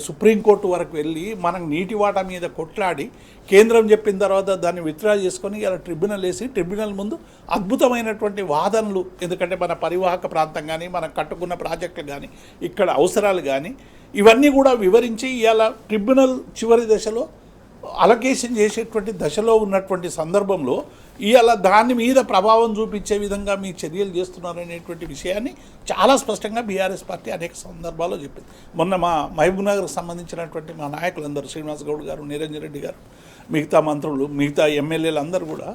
సుప్రీంకోర్టు వరకు వెళ్ళి మనం నీటి వాటా మీద కొట్లాడి కేంద్రం చెప్పిన తర్వాత దాన్ని విత్డ్రా చేసుకొని ఇలా ట్రిబ్యునల్ వేసి ట్రిబ్యునల్ ముందు అద్భుతమైనటువంటి వాదనలు, ఎందుకంటే మన పరివాహక ప్రాంతం కానీ మనం కట్టుకున్న ప్రాజెక్టులు కానీ ఇక్కడ అవసరాలు కానీ ఇవన్నీ కూడా వివరించి ఇలా ట్రిబ్యునల్ చివరి దశలో అలొకేషన్ చేసేటువంటి దశలో ఉన్నటువంటి సందర్భంలో ఇవాళ దాని మీద ప్రభావం చూపించే విధంగా మీ చర్యలు చేస్తున్నారనేటువంటి విషయాన్ని చాలా స్పష్టంగా బీఆర్ఎస్ పార్టీ అనేక సందర్భాల్లో చెప్పింది. మొన్న మా మహబూబ్నగర్కి సంబంధించినటువంటి మా నాయకులందరూ శ్రీనివాస్ గౌడ్ గారు, నిరంజన్ రెడ్డి గారు, మిగతా మంత్రులు, మిగతా ఎమ్మెల్యేలు అందరూ కూడా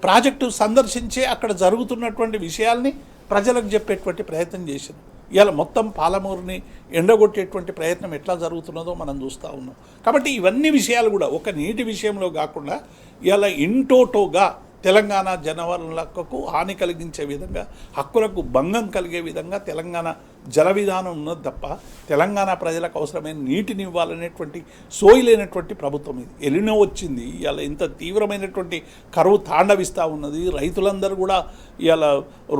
ప్రాజెక్టు సందర్శించి అక్కడ జరుగుతున్నటువంటి విషయాల్ని ప్రజలకు చెప్పేటువంటి ప్రయత్నం చేశారు. ఇవాళ మొత్తం పాలమూరుని ఎండగొట్టేటువంటి ప్రయత్నం ఎట్లా జరుగుతున్నదో మనం చూస్తూ ఉన్నాం. కాబట్టి ఇవన్నీ విషయాలు కూడా ఒక నీటి విషయంలో కాకుండా ఇవాళ ఇంటోటోగా తెలంగాణ జనవనరులకు హాని కలిగించే విధంగా, హక్కులకు భంగం కలిగే విధంగా తెలంగాణ జల విధానం ఉన్నది తప్ప తెలంగాణ ప్రజలకు అవసరమైన నీటిని ఇవ్వాలనేటువంటి సోయి లేనటువంటి ప్రభుత్వం ఇది. ఎలినో వచ్చింది, ఇవాళ ఇంత తీవ్రమైనటువంటి కరువు తాండవిస్తూ ఉన్నది. రైతులందరూ కూడా ఇవాళ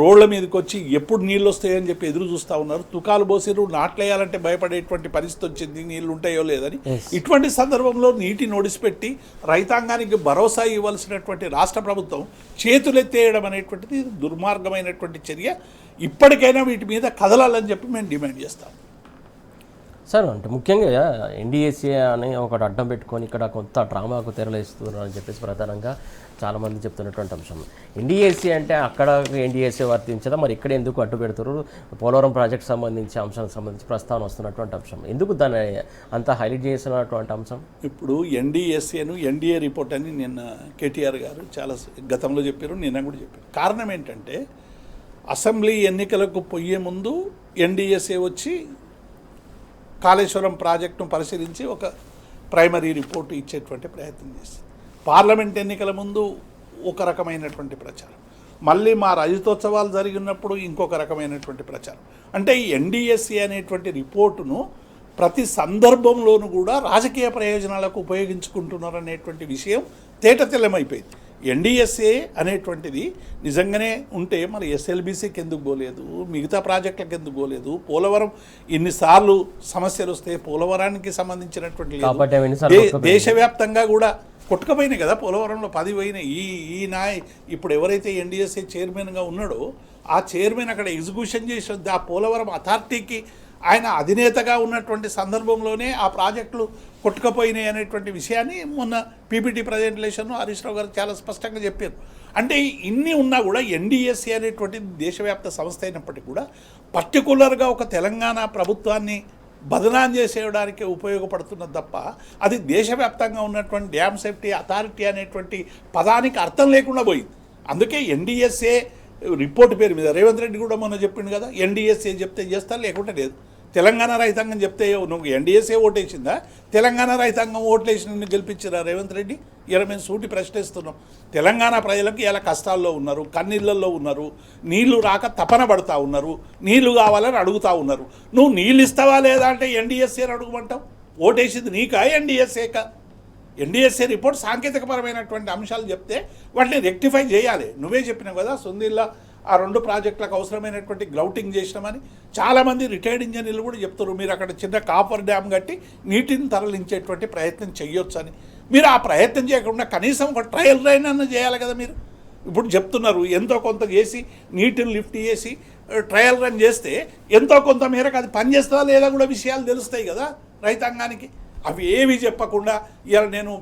రోడ్ల మీదకి వచ్చి ఎప్పుడు నీళ్ళు వస్తాయని చెప్పి ఎదురు చూస్తూ ఉన్నారు. తుకాలు పోసిరు, నాట్లేయాలంటే భయపడేటువంటి పరిస్థితి వచ్చింది, నీళ్ళు ఉంటాయో లేదని. ఇటువంటి సందర్భంలో నీటి నోడిసిపెట్టి రైతాంగానికి భరోసా ఇవ్వాల్సినటువంటి రాష్ట్ర ప్రభుత్వం చేతులెత్తేయడం అనేటువంటిది దుర్మార్గమైనటువంటి చర్య. ఇప్పటికైనా వీటి మీద కదలాలని చెప్పి మేము డిమాండ్ చేస్తాం. సార్, అంటే ముఖ్యంగా ఎన్డీఏసీ అని ఒకటి అడ్డం పెట్టుకొని ఇక్కడ కొంత డ్రామాకు తెరలేస్తున్నారు అని చెప్పేసి ప్రధానంగా చాలామంది చెప్తున్నటువంటి అంశం. ఎన్డీఏసీ అంటే అక్కడ ఎన్డీఏసీ వర్తించదా, మరి ఇక్కడ ఎందుకు అడ్డు పెడుతారు? పోలవరం ప్రాజెక్ట్ సంబంధించి అంశానికి సంబంధించి ప్రస్తావన వస్తున్నటువంటి అంశం ఎందుకు దాన్ని అంత హైలైట్ చేసినటువంటి అంశం? ఇప్పుడు ఎన్డీఎస్ఏను ఎన్డీఏ రిపోర్ట్ అని నిన్న కేటీఆర్ గారు చాలా గతంలో చెప్పారు, నిన్న కూడా చెప్పారు. కారణం ఏంటంటే అసెంబ్లీ ఎన్నికలకు పోయే ముందు ఎన్డీఎస్ఏ వచ్చి కాళేశ్వరం ప్రాజెక్టును పరిశీలించి ఒక ప్రైమరీ రిపోర్టు ఇచ్చేటువంటి ప్రయత్నం చేసింది. పార్లమెంట్ ఎన్నికల ముందు ఒక రకమైనటువంటి ప్రచారం, మళ్ళీ మా రజతోత్సవాలు జరిగినప్పుడు ఇంకొక రకమైనటువంటి ప్రచారం. అంటే ఈ ఎన్డీఎస్ఏ అనేటువంటి రిపోర్టును ప్రతి సందర్భంలోనూ కూడా రాజకీయ ప్రయోజనాలకు ఉపయోగించుకుంటున్నారు అనేటువంటి విషయం తేటతెల్లమైపోయింది. ఎన్డీఎస్ఏ అనేటువంటిది నిజంగానే ఉంటే మరి ఎస్ఎల్బీసీకి ఎందుకు పోలేదు, మిగతా ప్రాజెక్టులకు ఎందుకు పోలేదు? పోలవరం ఇన్నిసార్లు సమస్యలు వస్తే పోలవరానికి సంబంధించినటువంటి దేశవ్యాప్తంగా కూడా కొట్టుకపోయినాయి కదా. పోలవరంలో 10 పోయినాయి. ఇప్పుడు ఎవరైతే ఎన్డీఎస్ఏ చైర్మన్గా ఉన్నాడో ఆ చైర్మన్ అక్కడ ఎగ్జిక్యూషన్ చేసి ఆ పోలవరం అథారిటీకి ఆయన అధినేతగా ఉన్నటువంటి సందర్భంలోనే ఆ ప్రాజెక్టులు కొట్టుకపోయినాయి అనేటువంటి విషయాన్ని మొన్న పీపీటీ ప్రజెంటేషన్ హరీష్ రావు గారు చాలా స్పష్టంగా చెప్పారు. అంటే ఇన్ని ఉన్నా కూడా ఎన్డీఎస్ఏ అనేటువంటిది దేశవ్యాప్త సంస్థ అయినప్పటికీ కూడా పర్టికులర్గా ఒక తెలంగాణ ప్రభుత్వాన్ని బదనాం చేసేయడానికి ఉపయోగపడుతున్నది తప్ప అది దేశవ్యాప్తంగా ఉన్నటువంటి డ్యామ్ సేఫ్టీ అథారిటీ అనేటువంటి పదానికి అర్థం లేకుండా పోయింది. అందుకే ఎన్డీఎస్ఏ రిపోర్ట్ పేరు మీద రేవంత్ రెడ్డి కూడా మొన్న చెప్పిండు కదా, ఎన్డీఎస్ఏ చెప్తే చేస్తా లేకుంటే లేదు. తెలంగాణ రైతాంగం చెప్తే నువ్వు ఎన్డీఎస్ఏ ఓటేసిందా, తెలంగాణ రైతాంగం ఓట్లేసిన గెలిపించారా రేవంత్ రెడ్డి? ఇలా మేము సూటి ప్రశ్నిస్తున్నాం. తెలంగాణ ప్రజలకు ఇలా కష్టాల్లో ఉన్నారు, కన్నీళ్ళల్లో ఉన్నారు, నీళ్లు రాక తపన పడుతూ ఉన్నారు, నీళ్లు కావాలని అడుగుతూ ఉన్నారు. నువ్వు నీళ్ళు ఇస్తావా లేదా అంటే ఎన్డీఎస్ఏని అడుగుమంటావు. ఓటేసింది నీకా ఎన్డీఎస్ఏకా? ఎన్డీఎస్ఏ రిపోర్ట్ సాంకేతికపరమైనటువంటి అంశాలు చెప్తే వాటిని రెక్టిఫై చేయాలి. నువ్వే చెప్పినావు కదా, సుందిల్లా ఆ 2 ప్రాజెక్టులకు అవసరమైనటువంటి గ్రౌటింగ్ చేసినామని. చాలామంది రిటైర్డ్ ఇంజనీర్లు కూడా చెప్తారు మీరు అక్కడ చిన్న కాపర్ డ్యామ్ కట్టి నీటిని తరలించేటువంటి ప్రయత్నం చేయొచ్చు అని. మీరు ఆ ప్రయత్నం చేయకుండా కనీసం ఒక ట్రయల్ రైన్ అన్న చేయాలి కదా. మీరు ఇప్పుడు చెప్తున్నారు ఎంతో కొంత చేసి నీటిని లిఫ్ట్ చేసి ట్రయల్ రన్ చేస్తే ఎంతో కొంత మేరకు అది పనిచేస్తుందా లేదా కూడా విషయాలు తెలుస్తాయి కదా రైతాంగానికి. అవి ఏవి చెప్పకుండా ఇవాళ నేను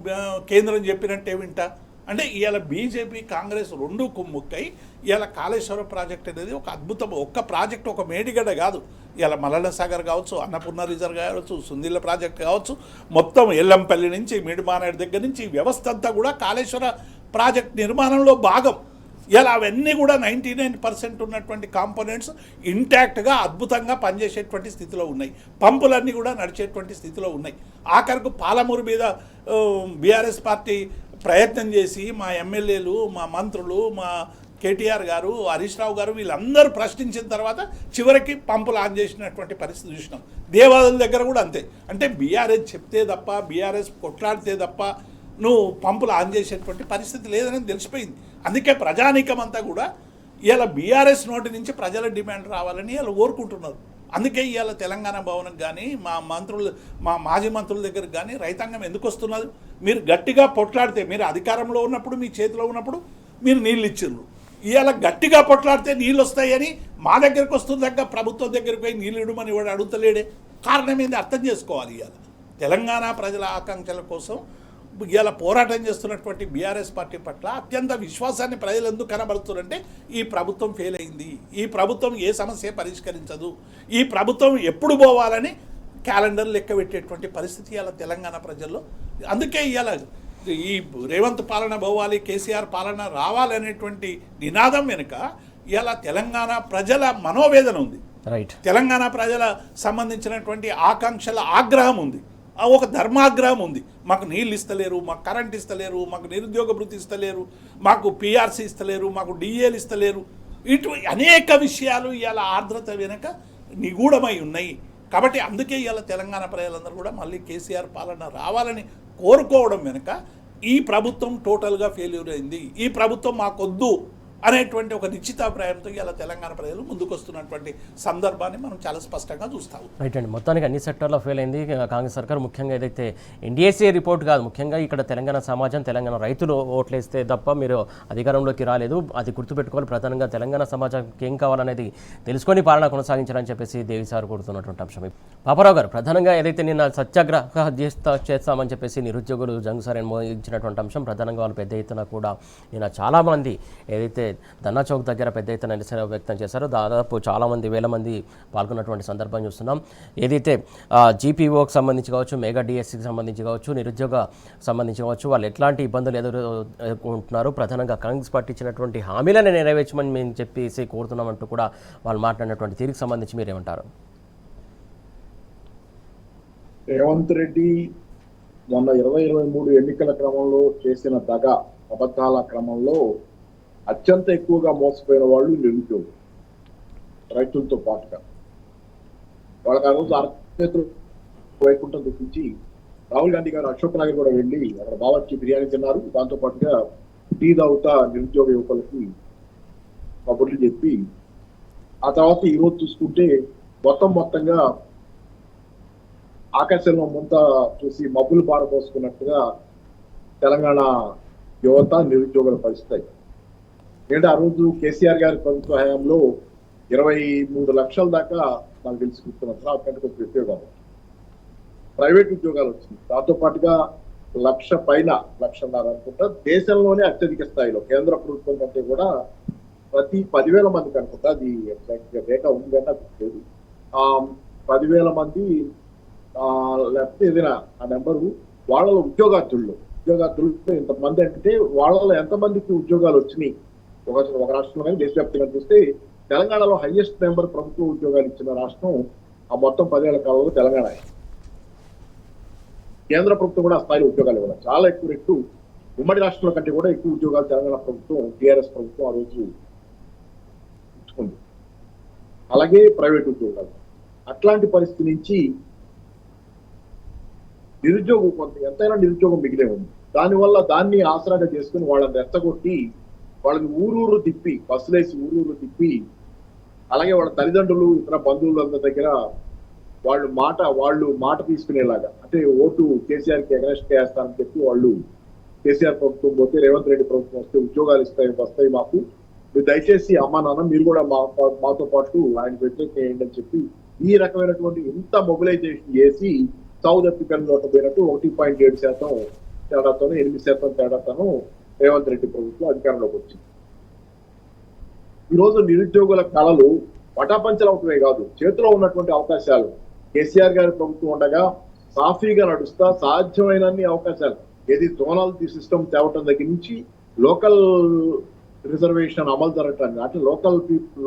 కేంద్రం చెప్పినట్టే వింటా అంటే ఇవాళ బీజేపీ కాంగ్రెస్ 2 కుమ్ముక్కై ఇవాళ కాళేశ్వరం ప్రాజెక్ట్ అనేది ఒక అద్భుతం. ఒక్క ప్రాజెక్ట్ ఒక మేడిగడ్డ కాదు, ఇవాళ మల్లన్న సాగర్ కావచ్చు, అన్నపూర్ణ రిజర్వ్ కావచ్చు, సుందిల్ల ప్రాజెక్ట్ కావచ్చు, మొత్తం ఎల్లంపల్లి నుంచి మిడిమానేడు దగ్గర నుంచి వ్యవస్థ అంతా కూడా కాళేశ్వర ప్రాజెక్ట్ నిర్మాణంలో భాగం. ఇలా అవన్నీ కూడా 99% ఉన్నటువంటి కాంపోనెంట్స్ ఇంటాక్ట్గా అద్భుతంగా పనిచేసేటువంటి స్థితిలో ఉన్నాయి. పంపులన్నీ కూడా నడిచేటువంటి స్థితిలో ఉన్నాయి. ఆఖరకు పాలమూరు మీద బీఆర్ఎస్ పార్టీ ప్రయత్నం చేసి మా ఎమ్మెల్యేలు, మా మంత్రులు, మా కేటీఆర్ గారు, హరీష్ రావు గారు వీళ్ళందరూ ప్రశ్నించిన తర్వాత చివరికి పంపులు ఆన్ చేసినటువంటి పరిస్థితి చూసినాం. దేవాలయాల దగ్గర కూడా అంతే. అంటే బీఆర్ఎస్ చెప్తే తప్ప, బీఆర్ఎస్ కొట్లాడితే తప్ప నువ్వు పంపులు ఆన్ చేసేటువంటి పరిస్థితి లేదని తెలిసిపోయింది. అందుకే ప్రజానీకం అంతా కూడా ఇవాళ బీఆర్ఎస్ నోటి నుంచి ప్రజల డిమాండ్ రావాలని ఇలా కోరుకుంటున్నారు. అందుకే ఇవాళ తెలంగాణ భవన్కి కానీ మా మాజీ మంత్రుల దగ్గరకు కానీ రైతాంగం ఎందుకు వస్తున్నారు? మీరు గట్టిగా పొట్లాడితే, మీరు అధికారంలో ఉన్నప్పుడు, మీ చేతిలో ఉన్నప్పుడు మీరు నీళ్ళు ఇచ్చిండ్రు. ఇవాళ గట్టిగా పొట్లాడితే నీళ్ళు వస్తాయని మా దగ్గరకు వస్తుందాక ప్రభుత్వం దగ్గరికి పోయి నీళ్ళు ఇవ్వమని వాడు అడుగుతలేడే. కారణం ఏంది అర్థం చేసుకోవాలి. ఇవాళ తెలంగాణ ప్రజల ఆకాంక్షల కోసం ఇవాళ పోరాటం చేస్తున్నటువంటి బీఆర్ఎస్ పార్టీ పట్ల అత్యంత విశ్వాసాన్ని ప్రజలు ఎందుకు కనబడుతున్నారంటే ఈ ప్రభుత్వం ఫెయిల్ అయింది, ఈ ప్రభుత్వం ఏ సమస్య పరిష్కరించదు, ఈ ప్రభుత్వం ఎప్పుడు పోవాలని క్యాలెండర్ లెక్క పెట్టేటువంటి పరిస్థితి ఇవాళ తెలంగాణ ప్రజల్లో. అందుకే ఇవాళ ఈ రేవంత్ పాలన పోవాలి, కేసీఆర్ పాలన రావాలనేటువంటి నినాదం వెనుక ఇవాళ తెలంగాణ ప్రజల మనోవేదన ఉంది. రైట్. తెలంగాణ ప్రజల సంబంధించినటువంటి ఆకాంక్షల ఆగ్రహం ఉంది, ఒక ధర్మాగ్రహం ఉంది. మాకు నీళ్ళు ఇస్తలేరు, మాకు కరెంట్ ఇస్తలేరు, మాకు నిరుద్యోగ భృతి ఇస్తలేరు, మాకు పీఆర్సీ ఇస్తలేరు, మాకు డిఏలు ఇస్తలేరు. ఇటు అనేక విషయాలు ఇవాళ ఆర్ద్రత వెనుక నిగూఢమై ఉన్నాయి. కాబట్టి అందుకే ఇవాళ తెలంగాణ ప్రజలందరూ కూడా మళ్ళీ కేసీఆర్ పాలన రావాలని కోరుకోవడం వెనుక ఈ ప్రభుత్వం టోటల్గా ఫెయిల్యూర్ అయింది, ఈ ప్రభుత్వం మాకొద్దు అనేటువంటి ఒక నిశ్చితాభిప్రాయంతో ఇలా తెలంగాణ ప్రజలు ముందుకొస్తున్నటువంటి సందర్భాన్ని మనం చాలా స్పష్టంగా చూస్తాము. రైట్ అండి. మొత్తానికి అన్ని సెక్టర్లో ఫెయిల్ అయింది కాంగ్రెస్ సర్కార్. ముఖ్యంగా ఏదైతే ఎన్డీఏసీ రిపోర్ట్ కాదు, ముఖ్యంగా ఇక్కడ తెలంగాణ సమాజం, తెలంగాణ రైతులు ఓట్లేస్తే తప్ప మీరు అధికారంలోకి రాలేదు. అది గుర్తుపెట్టుకోవాలి. ప్రధానంగా తెలంగాణ సమాజానికి ఏం కావాలనేది తెలుసుకొని పాలన కొనసాగించాలని చెప్పేసి దేవి సార్ కోరుతున్నటువంటి అంశం. పాపారావు గారు, ప్రధానంగా ఏదైతే నిన్న సత్యాగ్రహ చేస్తామని చెప్పేసి నిరుద్యోగులు జంగుసారని మోగించినటువంటి అంశం, ప్రధానంగా వాళ్ళు పెద్ద ఎత్తున కూడా నిన్న చాలామంది ఏదైతే ధర్నా చౌక్ దగ్గర పెద్ద ఎత్తున నిరసన వ్యక్తం చేశారో, దాదాపు చాలామంది వేల మంది పాల్గొన్నటువంటి సందర్భం చూస్తున్నాం. ఏదైతే జీపీఓకి సంబంధించి కావచ్చు, మెగా డిఎస్సికి సంబంధించి కావచ్చు, నిరుద్యోగ సంబంధించి కావచ్చు, వాళ్ళు ఎట్లాంటి ఇబ్బందులు ఎదుర్కొంటున్నారు, ప్రధానంగా కాంగ్రెస్ పార్టీ ఇచ్చినటువంటి హామీలను నెరవేర్చమని మేము చెప్పేసి కోరుతున్నామంటూ కూడా వాళ్ళు మాట్లాడినటువంటి తీరుకు సంబంధించి మీరేమంటారు? రేవంత్ రెడ్డి మొన్న 2023 ఎన్నికల క్రమంలో చేసిన దగా అబద్ధాల క్రమంలో అత్యంత ఎక్కువగా మోసపోయిన వాళ్ళు నిరుద్యోగులు, రైతులతో పాటుగా. వాళ్ళకి ఆ రోజు అరచేతులు వైకుంఠం తెప్పించి రాహుల్ గాంధీ గారు అశోక్ నగర్ కూడా వెళ్ళి అక్కడ బావర్చి బిర్యానీ తిన్నారు. దాంతో పాటుగా టీ తాగుతా నిరుద్యోగ యువకులకి కబుర్లు చెప్పి, ఆ తర్వాత ఈరోజు చూసుకుంటే మొత్తంగా ఆకాశంలో ముంత చూసి మబ్బులు పారబోసుకున్నట్టుగా తెలంగాణ యువత నిరుద్యోగుల పరిస్థితి. ఏంటంటే ఆ రోజు కేసీఆర్ గారి ప్రభుత్వ హయాంలో 23 లక్షల దాకా నాకు తెలిసి కూర్చున్నారు. అక్కడికి కొంచెం ఉద్యోగాలు, ప్రైవేట్ ఉద్యోగాలు వచ్చింది. దాంతో పాటుగా 1,00,000 పైన 1,50,000 అనుకుంటా దేశంలోనే అత్యధిక స్థాయిలో కేంద్ర ప్రభుత్వం కంటే కూడా ప్రతి 10,000 మందికి అనుకుంటా, అది డేటా ఉంది కానీ నాకు తెలియదు, 10,000 మంది లేకపోతే ఏదైనా ఆ నెంబరు వాళ్ళలో ఉద్యోగార్థులు ఇంతమంది అంటే వాళ్ళలో ఎంతమందికి ఉద్యోగాలు వచ్చినాయి ఒక రాష్ట్రంలో కానీ దేశవ్యాప్తంగా చూస్తే తెలంగాణలో హైయెస్ట్ నెంబర్ ప్రభుత్వ ఉద్యోగాలు ఇచ్చిన రాష్ట్రం ఆ మొత్తం 10 ఏళ్ల కాలంలో తెలంగాణ. కేంద్ర ప్రభుత్వం కూడా ఆ స్థాయిలో ఉద్యోగాలు ఇవ్వాలి, చాలా ఎక్కువ రెట్లు ఉమ్మడి రాష్ట్రాల కంటే కూడా ఎక్కువ ఉద్యోగాలు తెలంగాణ ప్రభుత్వం, టీఆర్ఎస్ ప్రభుత్వం ఆ రోజు ఇచ్చుకుంది. అలాగే ప్రైవేట్ ఉద్యోగాలు. అట్లాంటి పరిస్థితి నుంచి నిరుద్యోగం ఎంతైనా నిరుద్యోగం మిగిలే ఉంది. దానివల్ల దాన్ని ఆసరాగా చేసుకుని వాళ్ళని రెచ్చగొట్టి వాళ్ళని ఊరూరు తిప్పి, బస్సులేసి ఊరూరు తిప్పి, అలాగే వాళ్ళ తల్లిదండ్రులు ఇతర బంధువులందరి దగ్గర వాళ్ళు మాట తీసుకునేలాగా, అంటే ఓటు కేసీఆర్కి ఎగరెస్ట్ వేస్తారని చెప్పి వాళ్ళు కేసీఆర్ ప్రభుత్వం పోతే రేవంత్ రెడ్డి ప్రభుత్వం వస్తే ఉద్యోగాలు వస్తాయి మాకు, మీరు దయచేసి అమ్మా నాన్న మీరు కూడా మాతో పాటు ఆయన వ్యతిరేకం చేయండి అని చెప్పి ఈ రకమైనటువంటి ఇంత మొబిలైజేషన్ చేసి సౌత్ ఆఫ్రికన్లో పోయినట్టు 1.7% తేడాతోనూ 8% తేడాతోనూ రేవంత్ రెడ్డి ప్రభుత్వం అధికారంలోకి వచ్చింది. ఈరోజు నిరుద్యోగుల కళలు పటాపంచలవుతాయి కాదు, చేతిలో ఉన్నటువంటి అవకాశాలు కేసీఆర్ గారి ప్రభుత్వం ఉండగా సాఫీగా నడుస్తా సాధ్యమైన అవకాశాలు, ఏది జోనల్ సిస్టమ్ తేవటం దగ్గర నుంచి లోకల్ రిజర్వేషన్ అమలు జరగటానికి అంటే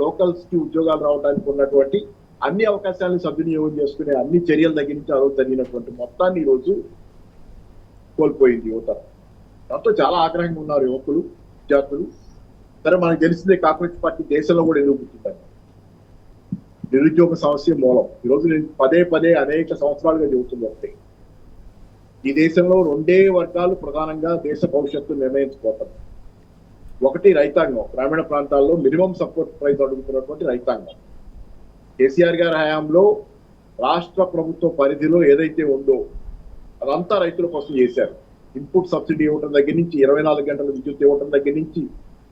లోకల్స్కి ఉద్యోగాలు రావడానికి ఉన్నటువంటి అన్ని అవకాశాలను సద్వినియోగం చేసుకునే అన్ని చర్యల దగ్గర నుంచి ఆ రోజు జరిగినటువంటి మొత్తాన్ని ఈ రోజు కోల్పోయింది యువత. దాంతో చాలా ఆగ్రహంగా ఉన్నారు యువకులు, విద్యార్థులు. సరే, మనకు తెలిసిందే కాంగ్రెస్ పార్టీ దేశంలో కూడా ఎందుకు పుట్టిందని. నిరుద్యోగ సమస్య మూలం. ఈరోజు నేను పదే అనేక సంవత్సరాలుగా చెబుతుంది ఒకటి, ఈ దేశంలో రెండే వర్గాలు ప్రధానంగా దేశ భవిష్యత్తు నిర్ణయించుకోవటం. ఒకటి రైతాంగం, గ్రామీణ ప్రాంతాల్లో మినిమం సపోర్ట్ ప్రైస్ అడుగుతున్నటువంటి రైతాంగం. కేసీఆర్ గారి హయాంలో రాష్ట్ర ప్రభుత్వ పరిధిలో ఏదైతే ఉందో అదంతా రైతుల కోసం చేశారు. ఇన్పుట్ సబ్సిడీ ఇవ్వడం దగ్గర నుంచి 24 గంటల విద్యుత్ ఇవ్వడం దగ్గర నుంచి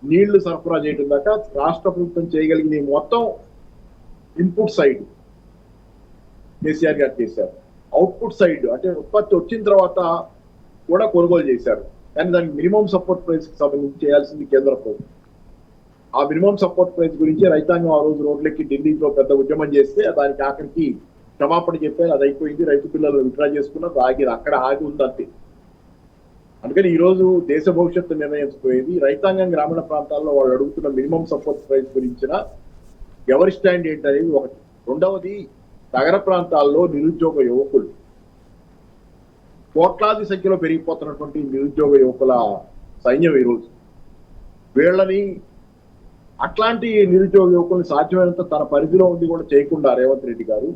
నీళ్లు సరఫరా చేయడం దాకా రాష్ట్ర ప్రభుత్వం చేయగలిగింది మొత్తం ఇన్పుట్ సైడ్ కేసీఆర్ గారు చేశారు. అవుట్పుట్ సైడ్ అంటే ఉత్పత్తి వచ్చిన తర్వాత కూడా కొనుగోలు చేశారు. కానీ దానికి మినిమం సపోర్ట్ ప్రైస్ కి సంబంధించి చేయాల్సింది కేంద్ర ప్రభుత్వం. ఆ మినిమం సపోర్ట్ ప్రైస్ గురించి రైతాంగం ఆ రోజు రోడ్లెక్కి ఢిల్లీలో పెద్ద ఉద్యమం చేస్తే దానికి ఆఖరికి క్షమాపణ చెప్పారు. అది అయిపోయింది, రైతు పిల్లలు విత్డ్రా చేసుకున్నారు, అక్కడ ఆగి ఉంది అంతే. అందుకని ఈ రోజు దేశ భవిష్యత్తు నిర్ణయించిపోయేది రైతాంగం. గ్రామీణ ప్రాంతాల్లో వాళ్ళు అడుగుతున్న మినిమం సపోర్ట్ ప్రైస్ గురించిన ఎవరి స్టాండ్ ఏంటనేది ఒకటి. రెండవది, నగర ప్రాంతాల్లో నిరుద్యోగ యువకులు, కోట్లాది సంఖ్యలో పెరిగిపోతున్నటువంటి నిరుద్యోగ యువకుల సైన్యం ఈరోజు. వీళ్ళని అట్లాంటి నిరుద్యోగ యువకుల్ని సాధ్యమైనంత తన పరిధిలో ఉంది కూడా చేయకుండా రేవంత్ రెడ్డి గారు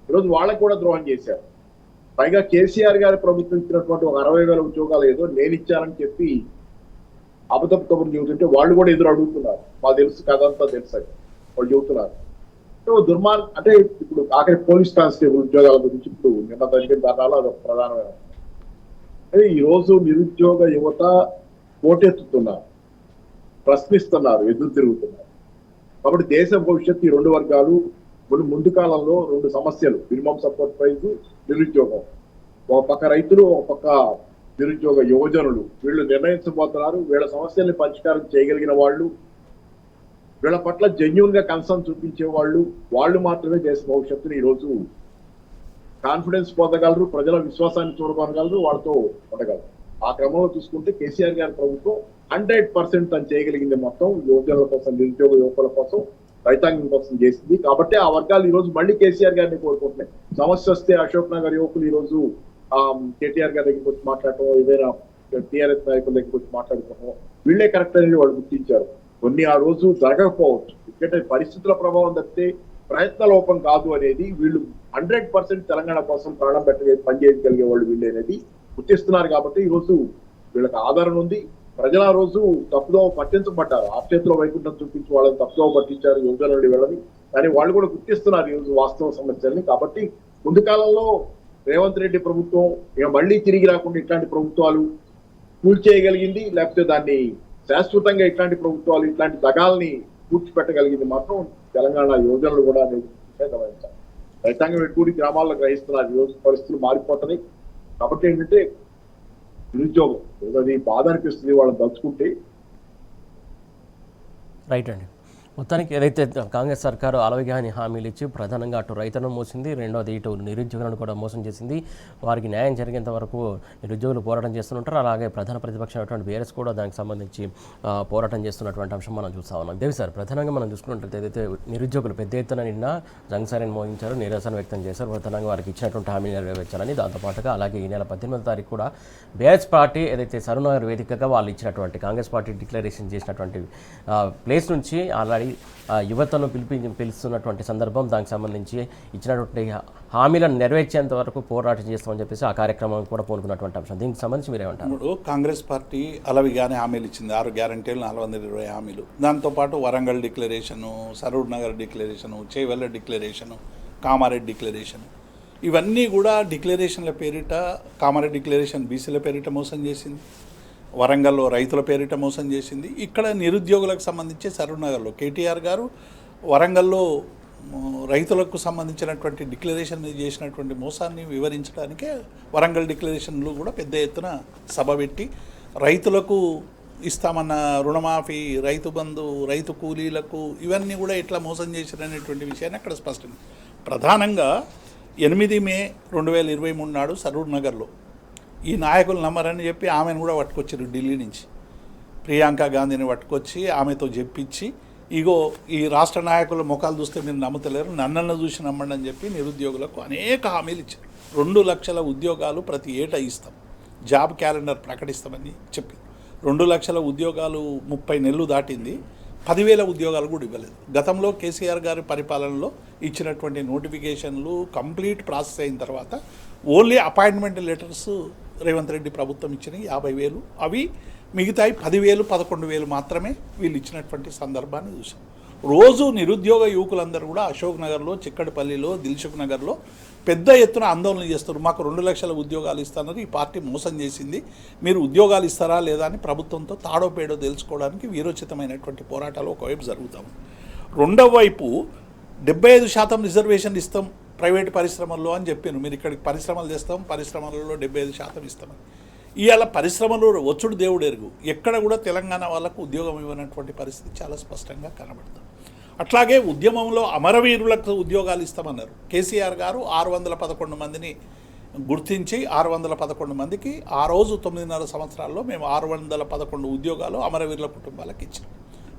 ఈరోజు వాళ్ళకు కూడా ద్రోహం చేశారు. పైగా కేసీఆర్ గారి ప్రభుత్వం ఇచ్చినటువంటి ఒక 60,000 ఉద్యోగాలు ఏదో నేను ఇచ్చానని చెప్పి అబద్ధపు కబుర్లు చెబుతుంటే వాళ్ళు కూడా ఎదురు అడుగుతున్నారు. మాకు తెలుసు, కథంతా తెలుసు అని వాళ్ళు చెబుతున్నారు. అంటే ఇప్పుడు ఆఖరి పోలీస్ కానిస్టేబుల్ ఉద్యోగాల గురించి ఇప్పుడు నిన్న జరిగిన ధర్నాలో అదొక ప్రధానమైన. ఈ రోజు నిరుద్యోగ యువత పోటెత్తుతున్నారు, ప్రశ్నిస్తున్నారు, ఎదురు తిరుగుతున్నారు. కాబట్టి దేశ భవిష్యత్తు ఈ రెండు వర్గాలు ముందు కాలంలో రెండు సమస్యలు, మినిమం సపోర్ట్ ప్రైస్, నిరుద్యోగం. ఒక పక్క రైతులు, ఒక పక్క నిరుద్యోగ యువజనులు. వీళ్ళు నిర్ణయించబోతున్నారు. వీళ్ళ సమస్యల్ని పరిష్కారం చేయగలిగిన వాళ్ళు, వీళ్ళ పట్ల జెన్యూన్ గా కన్సర్న్ చూపించే వాళ్ళు మాత్రమే దేశ భవిష్యత్తుని ఈరోజు కాన్ఫిడెన్స్ పొందగలరు, ప్రజల విశ్వాసాన్ని చూడగలరు, వాళ్ళతో ఉండగలరు. ఆ క్రమంలో చూసుకుంటే కేసీఆర్ గారి ప్రభుత్వం 100% తను చేయగలిగింది మొత్తం యువజనుల కోసం, నిరుద్యోగ యువకుల కోసం, రైతాంగం కోసం చేసింది. కాబట్టి ఆ వర్గాలు ఈ రోజు మళ్ళీ కేసీఆర్ గారిని కోరుకుంటున్నాయి. సమస్య వస్తే అశోక్ నగర్ యువకులు ఈ రోజు కేటీఆర్ గారి దగ్గరికి వచ్చి మాట్లాడటం, ఏదైనా టీఆర్ఎస్ నాయకుల దగ్గరికి వచ్చి మాట్లాడుకోవడం, వీళ్ళే కరెక్ట్ అనేది వాళ్ళు గుర్తించారు. కొన్ని ఆ రోజు జరగకపోవచ్చు, ఎందుకంటే పరిస్థితుల ప్రభావం తప్పితే ప్రయత్న లోపం కాదు అనేది వీళ్ళు 100% తెలంగాణ కోసం ప్రాణం పనిచేయగలిగే వాళ్ళు వీళ్ళు అనేది గుర్తిస్తున్నారు. కాబట్టి ఈ రోజు వీళ్ళకి ఆదరణ ఉంది. ప్రజలు ఆ రోజు తప్పుదో పట్టించబడ్డారు. చేతిలో వైకుంఠం చూపించి వాళ్ళని తప్పుదో పట్టించారు యువజనుడి వెళ్ళని. కానీ వాళ్ళు కూడా గుర్తిస్తున్నారు ఈరోజు వాస్తవ సమస్యల్ని. కాబట్టి ముందు కాలంలో రేవంత్ రెడ్డి ప్రభుత్వం మళ్ళీ తిరిగి రాకుండా ఇట్లాంటి ప్రభుత్వాలు కూల్చేయగలిగింది, లేకపోతే దాన్ని శాశ్వతంగా ఇట్లాంటి ప్రభుత్వాలు ఇట్లాంటి దగాల్ని పూడ్చిపెట్టగలిగింది మాత్రం తెలంగాణ యువజనులు కూడా గమనించాలి. రైతాంగం ఎక్కువ గ్రామాల్లో గ్రహిస్తున్నారు. ఈరోజు పరిస్థితులు మారిపోతున్నాయి. కాబట్టి ఏంటంటే నిరుద్యోగం అది బాధ అనిపిస్తుంది వాళ్ళని తలుచుకుంటే. రైట్ అండి. మొత్తానికి ఏదైతే కాంగ్రెస్ సర్కారు అలవిగాని హామీలు ఇచ్చి ప్రధానంగా అటు రైతులను మోసింది, రెండోది ఇటు నిరుద్యోగులను కూడా మోసం చేసింది. వారికి న్యాయం జరిగేంత వరకు నిరుద్యోగులు పోరాటం చేస్తుంటారు. అలాగే ప్రధాన ప్రతిపక్షమైనటువంటి బీఆర్ఎస్ కూడా దానికి సంబంధించి పోరాటం చేస్తున్నటువంటి అంశం మనం చూస్తా ఉన్నాం. దేవి సార్, ప్రధానంగా మనం చూసుకున్నట్లయితే ఏదైతే నిరుద్యోగులు పెద్ద ఎత్తున నిన్న జంగ్సారిని మోగించారు, నిరసన వ్యక్తం చేశారు. ప్రధానంగా వారికి ఇచ్చినటువంటి హామీలు నెరవేర్చాలని, దాంతోపాటుగా అలాగే ఈ నెల 18వ తారీఖు కూడా బీఆర్ఎస్ పార్టీ ఏదైతే సరూనగర్ వేదికగా వాళ్ళు ఇచ్చినటువంటి కాంగ్రెస్ పార్టీ డిక్లరేషన్ చేసినటువంటి ప్లేస్ నుంచి ఆల్రెడీ యువతను పిలుస్తున్నటువంటి సందర్భం, దానికి సంబంధించి ఇచ్చినటువంటి హామీలను నెరవేర్చేంత వరకు పోరాటం చేస్తామని చెప్పేసి ఆ కార్యక్రమం కూడా పూనుకున్నటువంటి అంశం. దీనికి సంబంధించి మీరేమంటారు? ఇప్పుడు కాంగ్రెస్ పార్టీ అలవిగానే హామీలు ఇచ్చింది, 6 గ్యారంటీలు, 420 హామీలు. దాంతోపాటు Warangal declaration, Saroor Nagar declaration, Chevella declaration, Kamareddy declaration, ఇవన్నీ కూడా డిక్లరేషన్ల పేరిట, కామారెడ్డి డిక్లరేషన్ బీసీల పేరిట మోసం చేసింది, వరంగల్లో రైతుల పేరిట మోసం చేసింది. ఇక్కడ నిరుద్యోగులకు సంబంధించి సరూర్నగర్లో కేటీఆర్ గారు వరంగల్లో రైతులకు సంబంధించినటువంటి డిక్లరేషన్ చేసినటువంటి మోసాన్ని వివరించడానికే వరంగల్ డిక్లరేషన్లు కూడా పెద్ద ఎత్తున సభ పెట్టి రైతులకు ఇస్తామన్న రుణమాఫీ, రైతు బంధు, రైతు కూలీలకు ఇవన్నీ కూడా ఎట్లా మోసం చేశారనేటువంటి విషయాన్ని అక్కడ స్పష్టంగా. ప్రధానంగా 8 మే 2023 నాడు సరూర్ నగర్లో ఈ నాయకులు నమ్మరని చెప్పి ఆమెను కూడా పట్టుకొచ్చారు ఢిల్లీ నుంచి. ప్రియాంక గాంధీని పట్టుకొచ్చి ఆమెతో చెప్పించి ఇగో ఈ రాష్ట్ర నాయకుల ముఖాలు చూస్తే మీరు నమ్ముతలేరు, నన్నನ್ನು చూసి నమ్మండి అని చెప్పి నిరుద్యోగులకు అనేక హామీలు ఇచ్చారు. 2 లక్షల ఉద్యోగాలు ప్రతి ఏటా ఇస్తాం, జాబ్ క్యాలెండర్ ప్రకటిస్తామని చెప్పి 2 లక్షల ఉద్యోగాలు 30 నెలలు దాటింది, 10,000 ఉద్యోగాలు కూడా ఇవ్వలేదు. గతంలో కేసీఆర్ గారి పరిపాలనలో ఇచ్చినటువంటి నోటిఫికేషన్లు కంప్లీట్ ప్రాసెస్ అయిన తర్వాత only appointment letters Revanth Reddy ప్రభుత్వం ఇచ్చినాయి 50,000, అవి మిగతాయి 10,000, 11,000 మాత్రమే వీళ్ళు ఇచ్చినటువంటి సందర్భాన్ని చూసాం. రోజు నిరుద్యోగ యువకులందరూ కూడా అశోక్ నగర్లో, చిక్కడపల్లిలో, దిల్సుఖ్ నగర్లో పెద్ద ఎత్తున ఆందోళన చేస్తారు. మాకు 2 లక్షల ఉద్యోగాలు ఇస్తున్నారు, ఈ పార్టీ మోసం చేసింది, మీరు ఉద్యోగాలు ఇస్తారా లేదా అని ప్రభుత్వంతో తాడో పేడో తెలుసుకోవడానికి వీరోచితమైనటువంటి పోరాటాలు ఒకవైపు జరుగుతాము. రెండవ వైపు 75% రిజర్వేషన్ ఇస్తాం ప్రైవేటు పరిశ్రమల్లో అని చెప్పాను. మీరు ఇక్కడికి పరిశ్రమలు చేస్తాం, పరిశ్రమలలో 75% ఇస్తామని. ఇవాళ పరిశ్రమలు వచ్చుడు దేవుడు ఎరుగు, ఎక్కడ కూడా తెలంగాణ వాళ్ళకు ఉద్యోగం ఇవ్వనటువంటి పరిస్థితి చాలా స్పష్టంగా కనబడుతుంది. అట్లాగే ఉద్యమంలో అమరవీరులకు ఉద్యోగాలు ఇస్తామన్నారు. కేసీఆర్ గారు 611 మందిని గుర్తించి 611 మందికి ఆ రోజు 9.5 సంవత్సరాల్లో మేము 611 ఉద్యోగాలు అమరవీరుల కుటుంబాలకు ఇచ్చినాం,